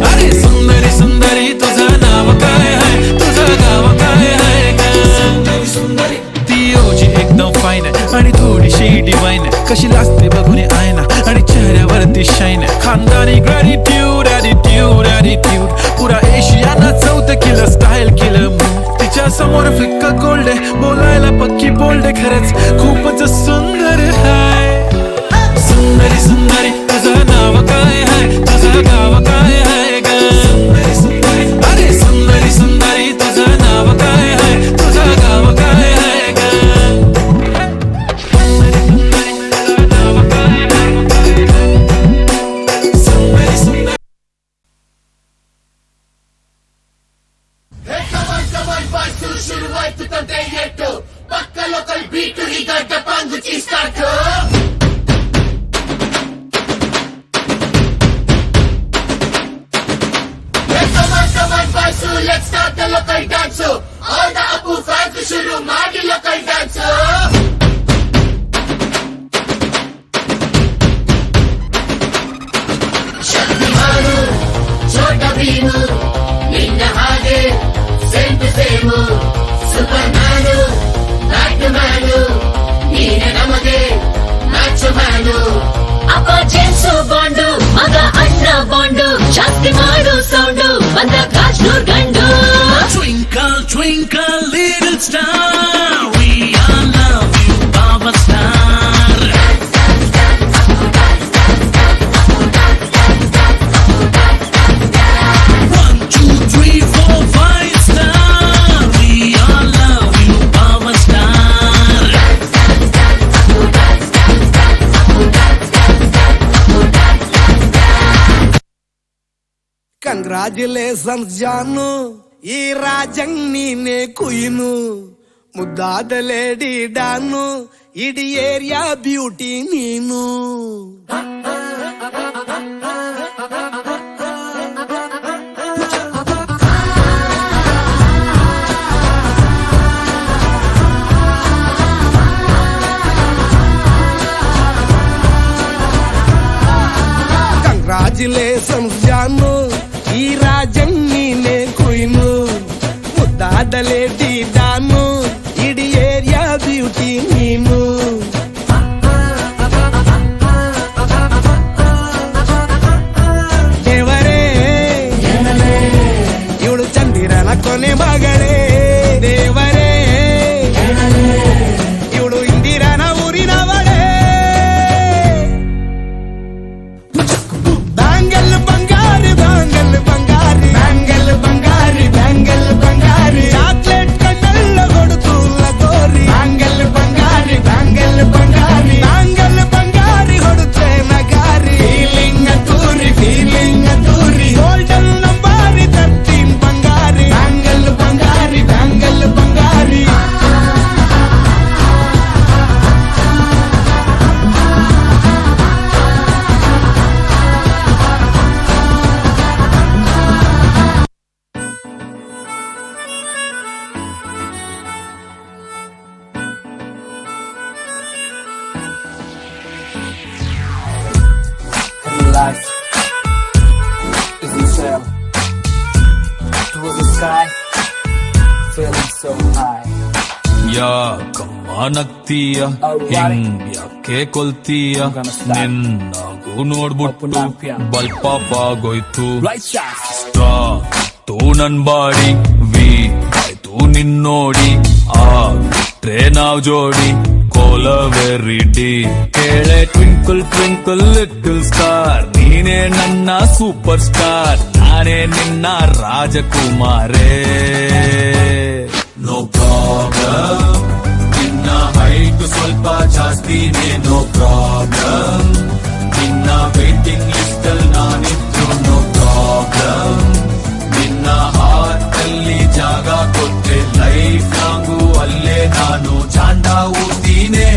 अरे सुंदरी सुंदरी तुझं नाव काय आहे तुझं गाव काय आहे ग सुंदरी सुंदरी ती ओजी एकदम फाईन आहे आणि थोडीशी डिवाइन आहे कशी लाजते बघून आयना आणि चेहऱ्यावरती शाईन आहे खानदानी ग्रॅटिट्यूड ॲटिट्यूड ॲटिट्यूड पुरा एशियाना चौथं किलं स्टाईल केलं तिच्या समोर फिक्का गोल्ड आहे बोलायला पक्की बोल्ड आहे खरंच खूपच सुंदर हाय सुंदरी सुंदरी तुझं नाव काय आहे तुझं गाव काय आहे ग सुंदरी सुंदरी अरे सुंदरी सुंदरी तुझं नाव काय आहे तुझं गाव काय आहे ग ಭೀಮು ನಿನ್ನ ಹಾಗೆ same to same superman batman ನೀನೆ ನಮಗೆ ಮ್ಯಾಚ್ ಮ್ಯಾನು ಅಪ್ಪ ಜೇಮ್ಸು ಬಾಂಡು ಮಗ ಅಣ್ಣ ಬಾಂಡು ಜಾಸ್ತಿ ಮಾಡು ಸೌಂಡು ಬಂದ ಕಾಶ್ನೂರ್ ಗಂಡು Twinkle, twinkle, little star, we all love you, Baba Star. One, two, three, four, five star, we all love you, Baba Star. Congratulations ಜಾನು ಈ ರಾಜಂಗ್ ನೀನೆ ಕುಯ್ನು ಮುದ್ದಾದ ಲೇಡಿ ಡಾನು ಇಡೀ ಏರಿಯಾ ಬ್ಯೂಟಿ ನೀನು ಕಂಗ್ರಾಚುಲೇಷನ್ಸ್ ಜಾನು ಈ ರಾಜಂಗ್ ನೀನೆ ಕುಯ್ನು ಮುದ್ದಾದ ಲೇಡಿ ಡಾನು ಇಡೀ ಏರಿಯಾ ಬ್ಯೂಟಿ ನೀನು ದೇವರೇ ಇವಳು ಚಂದಿರನ ಕೊನೆ ಮಗಳೇ ದೇವರೇ ಇವಳು ಇಂದಿರನ ಊರಿನವಳೇ ಬ್ಯಾಂಗಲ್ ಬಂಗಾರಿ ಬ್ಯಾಂಗಲ್ ಬಂಗಾರಿ ಬ್ಯಾಂಗಲ್ ಬಂಗಾರಿ ಬ್ಯಾಂಗಲ್ ಬಂಗಾರಿ ಚಾಕ್ಲೇಟ್ ಕಣ್ಣೆಲ್ಲ ಕೊಡುತ್ತು ಲಗೋರಿ ಬ್ಯಾಂಗಲ್ ಬಂಗಾರಿ ಬ್ಯಾಂಗಲ್ ಬಂಗಾರಿ ಬ್ಯಾಂಗಲ್ ಬಂಗಾರಿ ಹೊಡುತ್ತೆ ನಗಾರಿ ಫೀಲಿಂಗ್ ತೂರಿ golden ನಂಬಾರಿ 13 Bangari bangle Bangari bangle Bangari Life is you sail towards the sky, feeling so high. ಯಾಕಮ್ಮನಗ್ತೀಯ ಹಿಂಗ್ಯಾಕೆ ಕೊಲ್ತೀಯ ನಿನ್ನಗೂ ನೋಡ್ಬಿಟ್ಟು ಬಲ್ಪ ಆಗೋಯ್ತು ತೂ ನನ್ ಬಾಡಿ ವೀಕ್ ಆಯ್ತು ನಿನ್ನೋಡಿ ಆಗ್ಬಿಟ್ರೆ ನಾವ್ ಜೋಡಿ ಕೋಲವೆರಿಡಿ ಕೇಳೆ ಟ್ವಿಂಕಲ್ ಟ್ವಿಂಕಲ್ ಲಿಟಲ್ ಸ್ಟಾರ್ ನೀನೇ ನನ್ನ ಸೂಪರ್ ಸ್ಟಾರ್ ನಾನೇ ನಿನ್ನ ರಾಜಕುಮಾರೇ ನೋ ಪ್ರಾಬ್ಲಮ್ ನಿನ್ನ ಹೈಟ್ ಸ್ವಲ್ಪ ಜಾಸ್ತಿನೇ ನೋ ಪ್ರಾಬ್ಲಮ್ ನಿನ್ನ ವೇಟಿಂಗ್ ಲಿಸ್ಟ್ ಅಲ್ಲಿ ನಾನಿದ್ರು ನೋ ಪ್ರಾಬ್ಲಮ್ ನಿನ್ನ ಹಾರ್ಟ್ ಅಲ್ಲಿ ಜಾಗ ಕೊಟ್ಟೆ ಲೈಫ್ ಲಾಂಗು ಅಲ್ಲೇ ನಾನು ಚಾಂಡ ಊತೀನೆ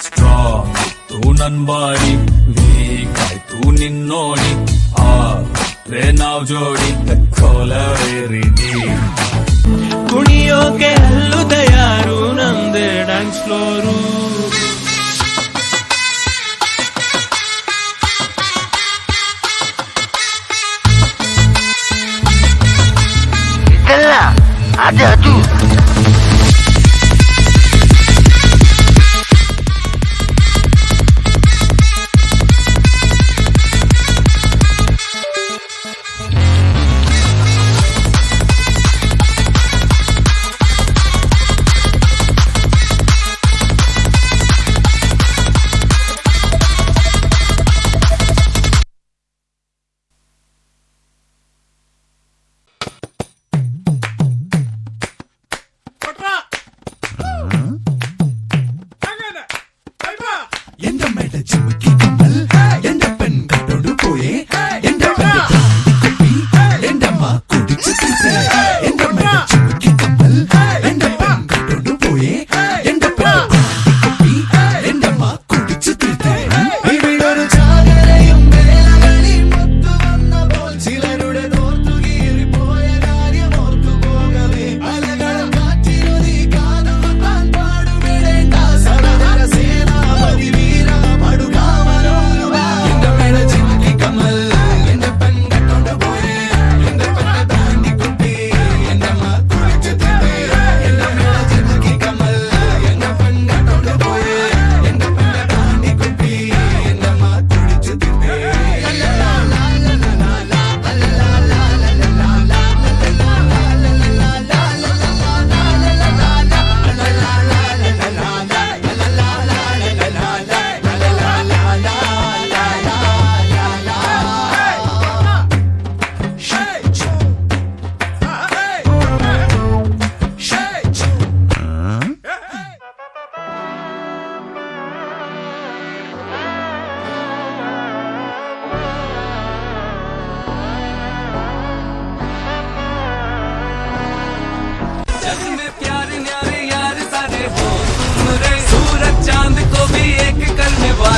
ಸ್ಟ್ರಾಂಗ್ ಇತ್ತು ನನ್ ಬಾಡಿ ವೀಕ್ ಆಯ್ತು ನಿನ್ನೋಡಿ ಆದ್ರೆ ನಾವ್ ಜೋಡಿ ಕೋಲವೇರಿಡಿ ಕುಣಿಯೋಕೆ ಅಲ್ಲೂ ತಯಾರು ನಮ್ದೇ ಡ್ಯಾನ್ಸ್ ಫ್ಲೋರು ಇದಲ್ಲ ಅದು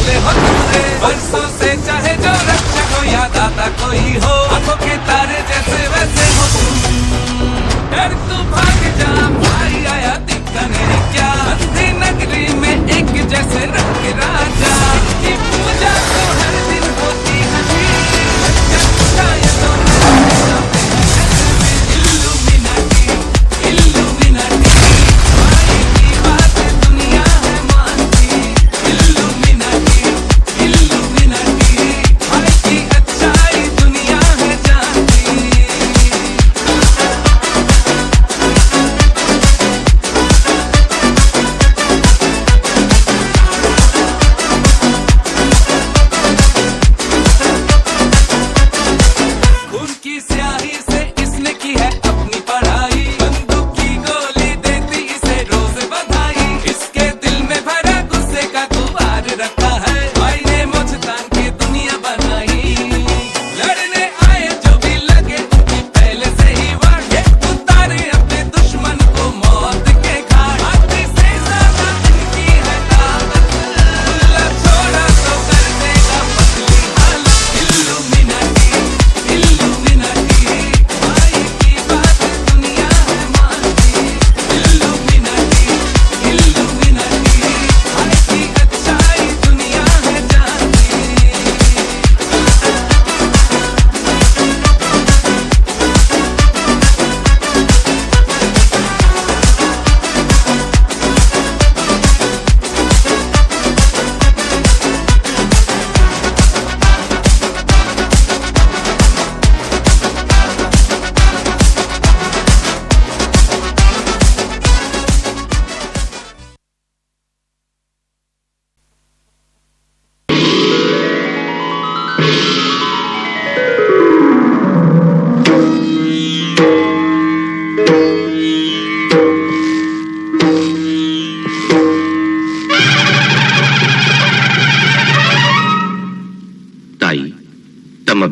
चले हो दूरे, बरसों से चाहे जो रक्षक हो या दाता कोई हो, आंखों के तारे जैसे वैसे हो तुम। डर तू भाग जा, भाई आया दिखने क्या, अंधी नगरी में एक जैसे रंग राजा की पूजा तो हर दिन होती है।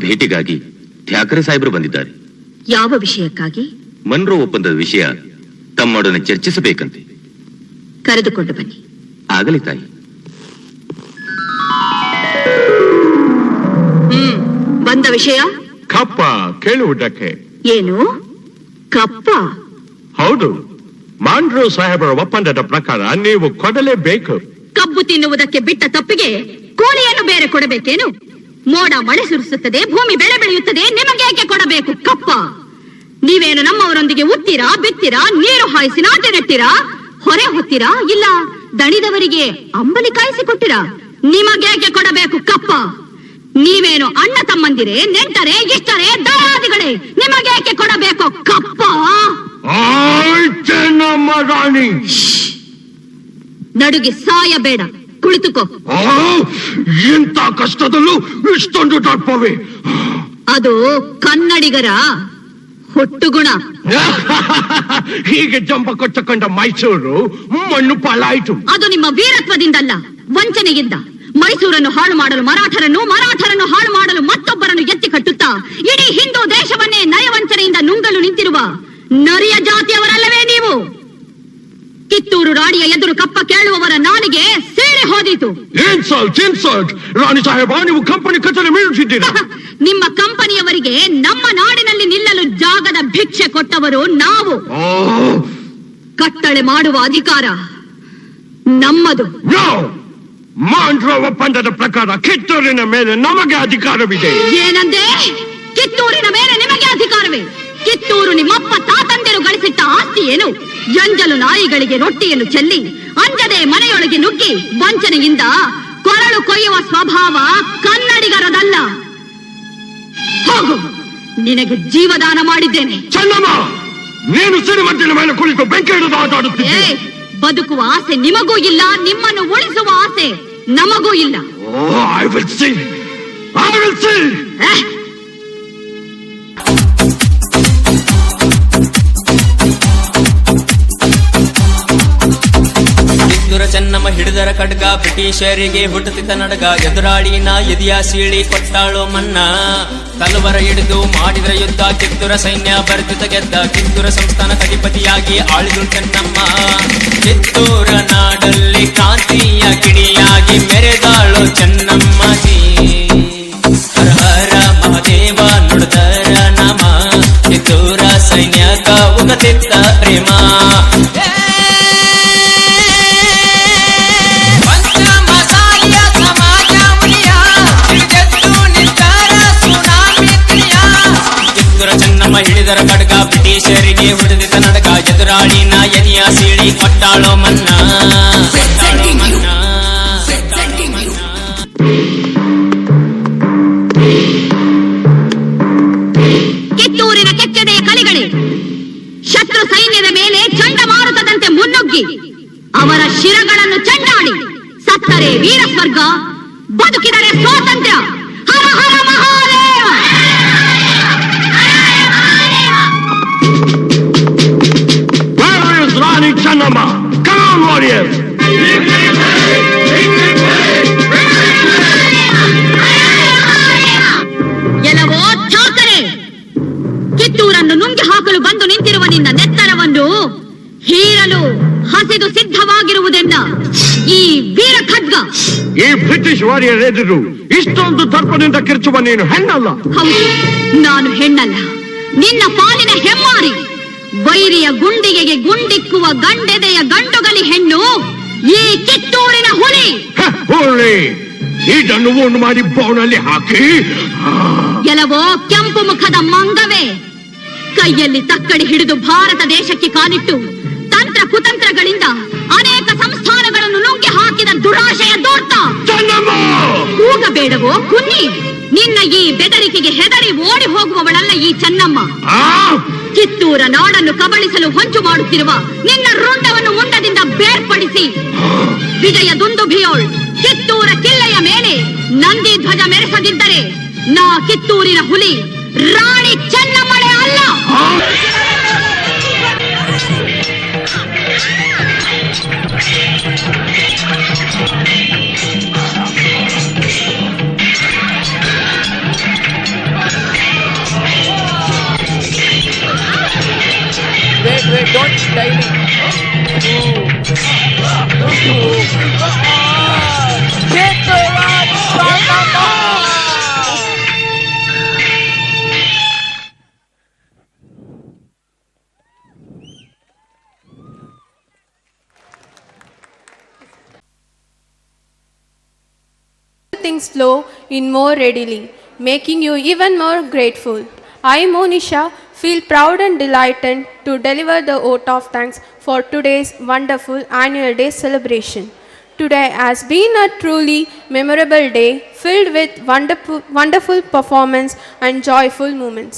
ಭೇಟಿಗಾಗಿ ಠಾಕರೆ ಸಾಹೇಬರು ಬಂದಿದ್ದಾರೆ. ಯಾವ ವಿಷಯಕ್ಕಾಗಿ? ಮನ್ರೋ ಒಪ್ಪಂದದ ವಿಷಯ ತಮ್ಮೊಡನೆ ಚರ್ಚಿಸಬೇಕಂತೆ. ಕರೆದುಕೊಂಡು ಬನ್ನಿ. ಆಗಲಿ ತಾಯಿ. ಬಂದ ವಿಷಯ ಕಪ್ಪ ಕೇಳುವುದಕ್ಕೆ. ಏನು ಕಪ್ಪ? ಹೌದು, ಮಾನ್ರೋ ಸಾಹೇಬರ ಒಪ್ಪಂದದ ಪ್ರಕಾರ ನೀವು ಕೊಡಲೇಬೇಕು. ಕಬ್ಬು ತಿನ್ನುವುದಕ್ಕೆ ಬಿಟ್ಟ ತಪ್ಪಿಗೆ ಕೂಲಿಯನ್ನು ಬೇರೆ ಕೊಡಬೇಕೇನು? ಮೋಡ ಮಳೆ ಸುರಿಸುತ್ತದೆ, ಭೂಮಿ ಬೆಳೆ ಬೆಳೆಯುತ್ತದೆ, ನಿಮಗೆ ಏಕೆ ಕೊಡಬೇಕು ಕಪ್ಪ? ನೀವೇನು ನಮ್ಮವರೊಂದಿಗೆ ಉತ್ತೀರಾ, ಬಿತ್ತೀರಾ, ನೀರು ಹಾಯಿಸಿ ನಾಟಿ ನೆಟ್ಟಿರಾ, ಹೊರೆ ಹೊತ್ತೀರಾ, ಇಲ್ಲ ದಣಿದವರಿಗೆ ಅಂಬಲಿ ಕಾಯಿಸಿಕೊಟ್ಟಿರಾ? ನಿಮಗೇಕೆ ಕೊಡಬೇಕು ಕಪ್ಪ? ನೀವೇನು ಅಣ್ಣ ತಮ್ಮಂದಿರೇ, ನೆಂಟರೇ, ಇಷ್ಟರೇ, ದಯಾದಿಗಳೇ, ನಿಮಗೇಕೆ ಕೊಡಬೇಕು ಕಪ್ಪ? ನಮ್ಮ ರಾಣಿ ನಡುಗೆ ಸಾಯಬೇಡ, ಕುಳಿತುಕೋ. ಇಂಥ ಕಷ್ಟದಲ್ಲೂ ಇಷ್ಟೊಂದು ದರ್ಪವೇ? ಅದು ಕನ್ನಡಿಗರ ಹೊಟ್ಟುಗುಣ. ಹೀಗೆ ಜಂಬ ಕೊಟ್ಟಕೊಂಡ ಮೈಸೂರು ಮಣ್ಣು ಪಾಲಾಯಿತು. ಅದು ನಿಮ್ಮ ವೀರತ್ವದಿಂದಲ್ಲ, ವಂಚನೆಯಿಂದ. ಮೈಸೂರನ್ನು ಹಾಳು ಮಾಡಲು ಮರಾಠರನ್ನು, ಮರಾಠರನ್ನು ಹಾಳು ಮಾಡಲು ಮತ್ತೊಬ್ಬರನ್ನು ಎತ್ತಿ ಕಟ್ಟುತ್ತಾ ಇಡೀ ಹಿಂದೂ ದೇಶವನ್ನೇ ನಯವಂಚನೆಯಿಂದ ನುಂಗಲು ನಿಂತಿರುವ ನರಿಯ ಜಾತಿಯವರಲ್ಲವೇ ನೀವು? ಕಿತ್ತೂರು ರಾಣಿಯ ಎದುರು ಕಪ್ಪ ಕೇಳುವವರ ನಾಲಿಗೆ ಸೇರಿ ಹೋದೀತು. ರಾಣಿ ಸಾಹೇಬ, ನೀವು ಕಂಪನಿ ಕಚೇರಿ ಮೀರುತ್ತಿದ್ದೀರಾ? ನಿಮ್ಮ ಕಂಪನಿಯವರಿಗೆ ನಮ್ಮ ನಾಡಿನಲ್ಲಿ ನಿಲ್ಲಲು ಜಾಗದ ಭಿಕ್ಷೆ ಕೊಟ್ಟವರು ನಾವು. ಕಟ್ಟಳೆ ಮಾಡುವ ಅಧಿಕಾರ ನಮ್ಮದು. ಮಾಂಡ್ರ ಒಪ್ಪಂದದ ಪ್ರಕಾರ ಕಿತ್ತೂರಿನ ಮೇಲೆ ನಮಗೆ ಅಧಿಕಾರವಿದೆ. ಏನಂದೆ? ಕಿತ್ತೂರಿನ ಮೇಲೆ ನಿಮಗೆ ಅಧಿಕಾರವೇ? ಕಿತ್ತೂರು ನಿಮ್ಮಪ್ಪ ತಾತಂದಿರು ಗಳಿಸಿಟ್ಟ ಆಸ್ತಿ ಏನು? ಎಂಜಲು ನಾಯಿಗಳಿಗೆ ರೊಟ್ಟಿಯನ್ನು ಚೆಲ್ಲಿ ಅಂಜದೆ ಮನೆಯೊಳಗೆ ನುಗ್ಗಿ ವಂಚನೆಯಿಂದ ಕೊರಳು ಕೊಯ್ಯುವ ಸ್ವಭಾವ ಕನ್ನಡಿಗರದಲ್ಲ. ಹೋಗು, ನಿನಗೆ ಜೀವದಾನ ಮಾಡಿದ್ದೇನೆ. ಚೆನ್ನಮ್ಮ, ನೀನು ಸಿರಿಮಂತಿನ ಮೇಲೆ ಕುಳಿತು ಬೆಂಕಿ ಹಿಡಿದು ಆಟಾಡುತ್ತಿದ್ದೆ. ಬದುಕುವ ಆಸೆ ನಿಮಗೂ ಇಲ್ಲ, ನಿಮ್ಮನ್ನು ಉಳಿಸುವ ಆಸೆ ನಮಗೂ ಇಲ್ಲ. I will see. ಚೆನ್ನಮ್ಮ ಹಿಡಿದರ ಖಡ್ಗ, ಬ್ರಿಟಿಷರಿಗೆ ಹುಟ್ಟುತ್ತಿದ್ದ ನಡಗ, ಎದುರಾಳಿ ನಾ ಎದಿಯ ಸೀಳಿ ಕೊಟ್ಟಾಳೋ ಮನ್ನ. ತಲವರ ಹಿಡಿದು ಮಾಡಿದ್ರ ಯುದ್ಧ ಕಿತ್ತೂರ ಸೈನ್ಯ ಬರ್ತಿತ ಗೆದ್ದ ಕಿತ್ತೂರ ಸಂಸ್ಥಾನ ಅಧಿಪತಿಯಾಗಿ ಆಳಿದು ಚೆನ್ನಮ್ಮ ಕಿತ್ತೂರ ನಾಡಲ್ಲಿ ಕ್ರಾಂತಿಯ ಕಿಡಿಯಾಗಿ ಮೆರೆದಾಳು ಚೆನ್ನಮ್ಮಜಿ ಹರ ಹರ ಮಹಾದೇವ ನುಡಿದರ ನಾಮ ಕಿತ್ತೂರ ಸೈನ್ಯಕ ಉಗತಿತ್ತ ಪ್ರೇಮ ಹಿಡಿದರ ಖಡ್ಗ ಬ್ರಿಟಿಷರಿಗೆ ಹೊಡೆದಿದ್ದ ನಡಕ ಎದುರಾಳಿನ ಎದೆಯ ಸೀಳಿ ಕೊಟ್ಟಾಳೋ ಮನ್ನಾ ಕಿತ್ತೂರಿನ ಕೆಚ್ಚೆದೆಯ ಕಲಿಗಳೇ, ಶತ್ರು ಸೈನ್ಯದ ಮೇಲೆ ಚಂಡಮಾರುತದಂತೆ ಮುನ್ನುಗ್ಗಿ ಅವರ ಶಿರಗಳನ್ನು ಚೆಂಡಾಡಿ ಸತ್ತರೆ ವೀರ ಸ್ವರ್ಗ, ಬದುಕಿದರೆ ಸ್ವಾತಂತ್ರ್ಯ. ಹರ ಹರ Mahadeva. Rani Channamma, come on warriors! ಎಲ್ಲವೋ ಚಾಕರೆ, ಕಿತ್ತೂರನ್ನು ನುಂಗಿ ಹಾಕಲು ಬಂದು ನಿಂತಿರುವ ನಿನ್ನ ನೆತ್ತರವನ್ನು ಹೀರಲು ಹಸಿದು ಸಿದ್ಧವಾಗಿರುವುದೆನ್ನ ಈ ವೀರ ಖಡ್ಗ. ಈ ಬ್ರಿಟಿಷ್ ವಾರಿಯರ್ ಎದುರು ಇಷ್ಟೊಂದು ದರ್ಪದಿಂದ ಕಿರ್ಚುವ ನೀನು ಹೆಣ್ಣಲ್ಲ. ಹೌದು, ನಾನು ಹೆಣ್ಣಲ್ಲ, ನಿನ್ನ ಪಾಲಿನ ಹೆಮ್ಮಾರಿ. ವೈರಿಯ ಗುಂಡಿಗೆಗೆ ಗುಂಡಿಕ್ಕುವ ಗಂಡೆದೆಯ ಗಂಡುಗಲಿ ಹೆಣ್ಣು ಈ ಕಿತ್ತೂರಿನ ಹುಲಿ. ಹುಲಿ ಇದನ್ನು ಒಂದು ಮಾಡಿ ಬೋನಲ್ಲಿ ಹಾಕಿ ಕೆಲವೋ ಕೆಂಪು ಮುಖದ ಮಂಗವೇ, ಕೈಯಲ್ಲಿ ತಕ್ಕಡಿ ಹಿಡಿದು ಭಾರತ ದೇಶಕ್ಕೆ ಕಾಲಿಟ್ಟು ತಂತ್ರ ಕುತಂತ್ರಗಳಿಂದ ಅನೇಕ ಸಂಸ್ಥಾನಗಳನ್ನು ನುಂಗಿ ಹಾಕಿದ ದುರಾಶಯ ದೂರ್ತ. ಕೂಗಬೇಡವೋ ಕುನ್ನಿ, ನಿನ್ನ ಈ ಬೆದರಿಕೆಗೆ ಹೆದರಿ ಓಡಿ ಹೋಗುವವಳಲ್ಲ ಈ ಚೆನ್ನಮ್ಮ. ಕಿತ್ತೂರ ನಾಡನ್ನು ಕಬಳಿಸಲು ಹೊಂಚು ಮಾಡುತ್ತಿರುವ ನಿನ್ನ ರುಂಡವನ್ನು ಮುಂಡದಿಂದ ಬೇರ್ಪಡಿಸಿ ವಿಜಯ ದುಂದುಭಿಯೋಳ್ ಕಿತ್ತೂರ ಕಿಲ್ಲೆಯ ಮೇಲೆ ನಂದಿ ಧ್ವಜ ಮೆರೆಸದಿದ್ದರೆ ನಾ ಕಿತ್ತೂರಿನ ಹುಲಿ ರಾಣಿ ಚೆನ್ನಮ್ಮಳೆ ಅಲ್ಲ. Wait, don't dive in. Things flow in more readily, making you even more grateful. I, Monisha, feel proud and delighted to deliver the vote of thanks for today's wonderful annual day celebration. Today has been a truly memorable day filled with wonderful performance and joyful moments.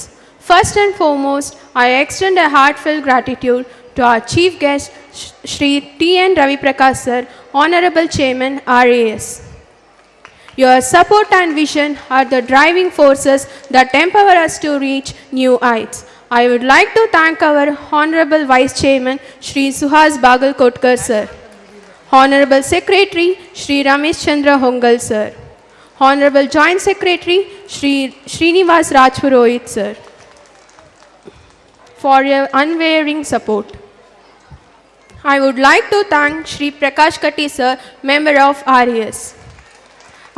First and foremost, I extend a heartfelt gratitude to our chief guest, Shri T.N. Ravi Prakash Sir, Honorable Chairman, RAS. Your support and vision are the driving forces that empower us to reach new heights. I would like to thank our Honorable Vice Chairman, Shri Suhas Bagalkotkar Sir, Honorable Secretary, Shri Ramesh Chandra Hongal Sir, Honorable Joint Secretary, Shri Srinivas Rajpurohit Sir, for your unwavering support. I would like to thank Shri Prakash Katti Sir, Member of RAS.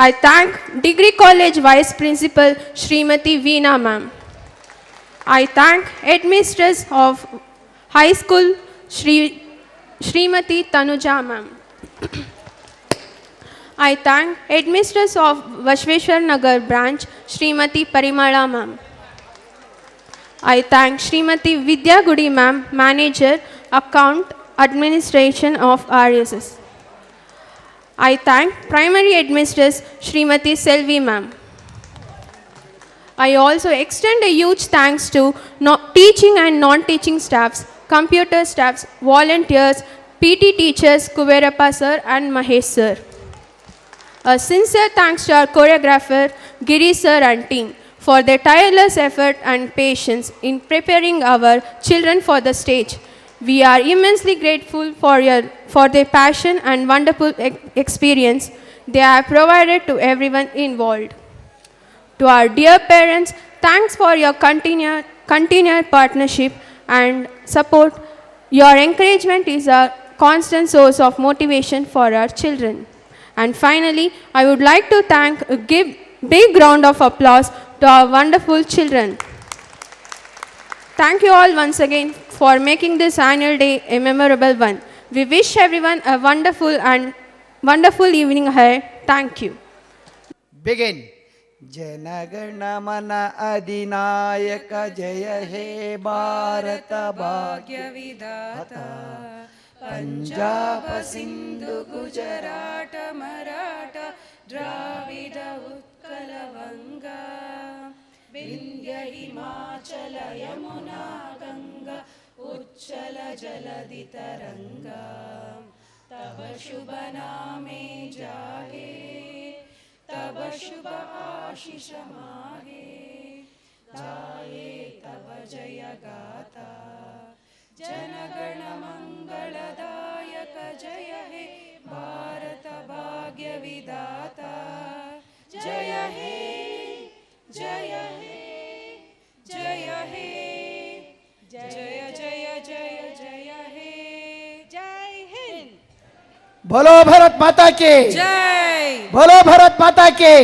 I thank Degree College Vice Principal Srimati Veena Ma'am. I thank Headmistress of High School Srimati Tanuja Ma'am. I thank Headmistress of Vashveshwar Nagar Branch Srimati Parimala Ma'am. I thank Srimati Vidya Gudi Ma'am, Manager Account Administration of RSS. I thank Primary Headmistress Srimati Selvi Ma'am. I also extend a huge thanks to teaching and non-teaching staffs, computer staffs, volunteers, PT teachers Kuverappa Sir and Mahesh Sir. A sincere thanks to our choreographer Giri Sir and team for their tireless effort and patience in preparing our children for the stage. We are immensely grateful for their passion and wonderful experience they have provided to everyone involved. To our dear parents, Thanks for your continued partnership and support. Your encouragement is a constant source of motivation for our children. And finally, I would like to give big round of applause to our wonderful children. Thank you all once again for making this annual day a memorable one. We wish everyone a wonderful evening ahead. Thank you. Begin. जनगण मन अधिनायक जय हे भारत भाग्य विधाता पंजाब सिंधु गुजरात मराठा द्राविड उत्कल गंगा विंध्य हिमाचल यमुना गंगा उच्चल जलधि तरंगा तब शुभ नामे जागे तब शुभ आशीष मागे जाए तब जय गाता जनगण मंगलदायक जय हे भारत भाग्य विधाता जय हे जय हे जय हे जय जय जय जय हे जय हिंद। बोलो भारत माता की जय। बोलो भारत माता की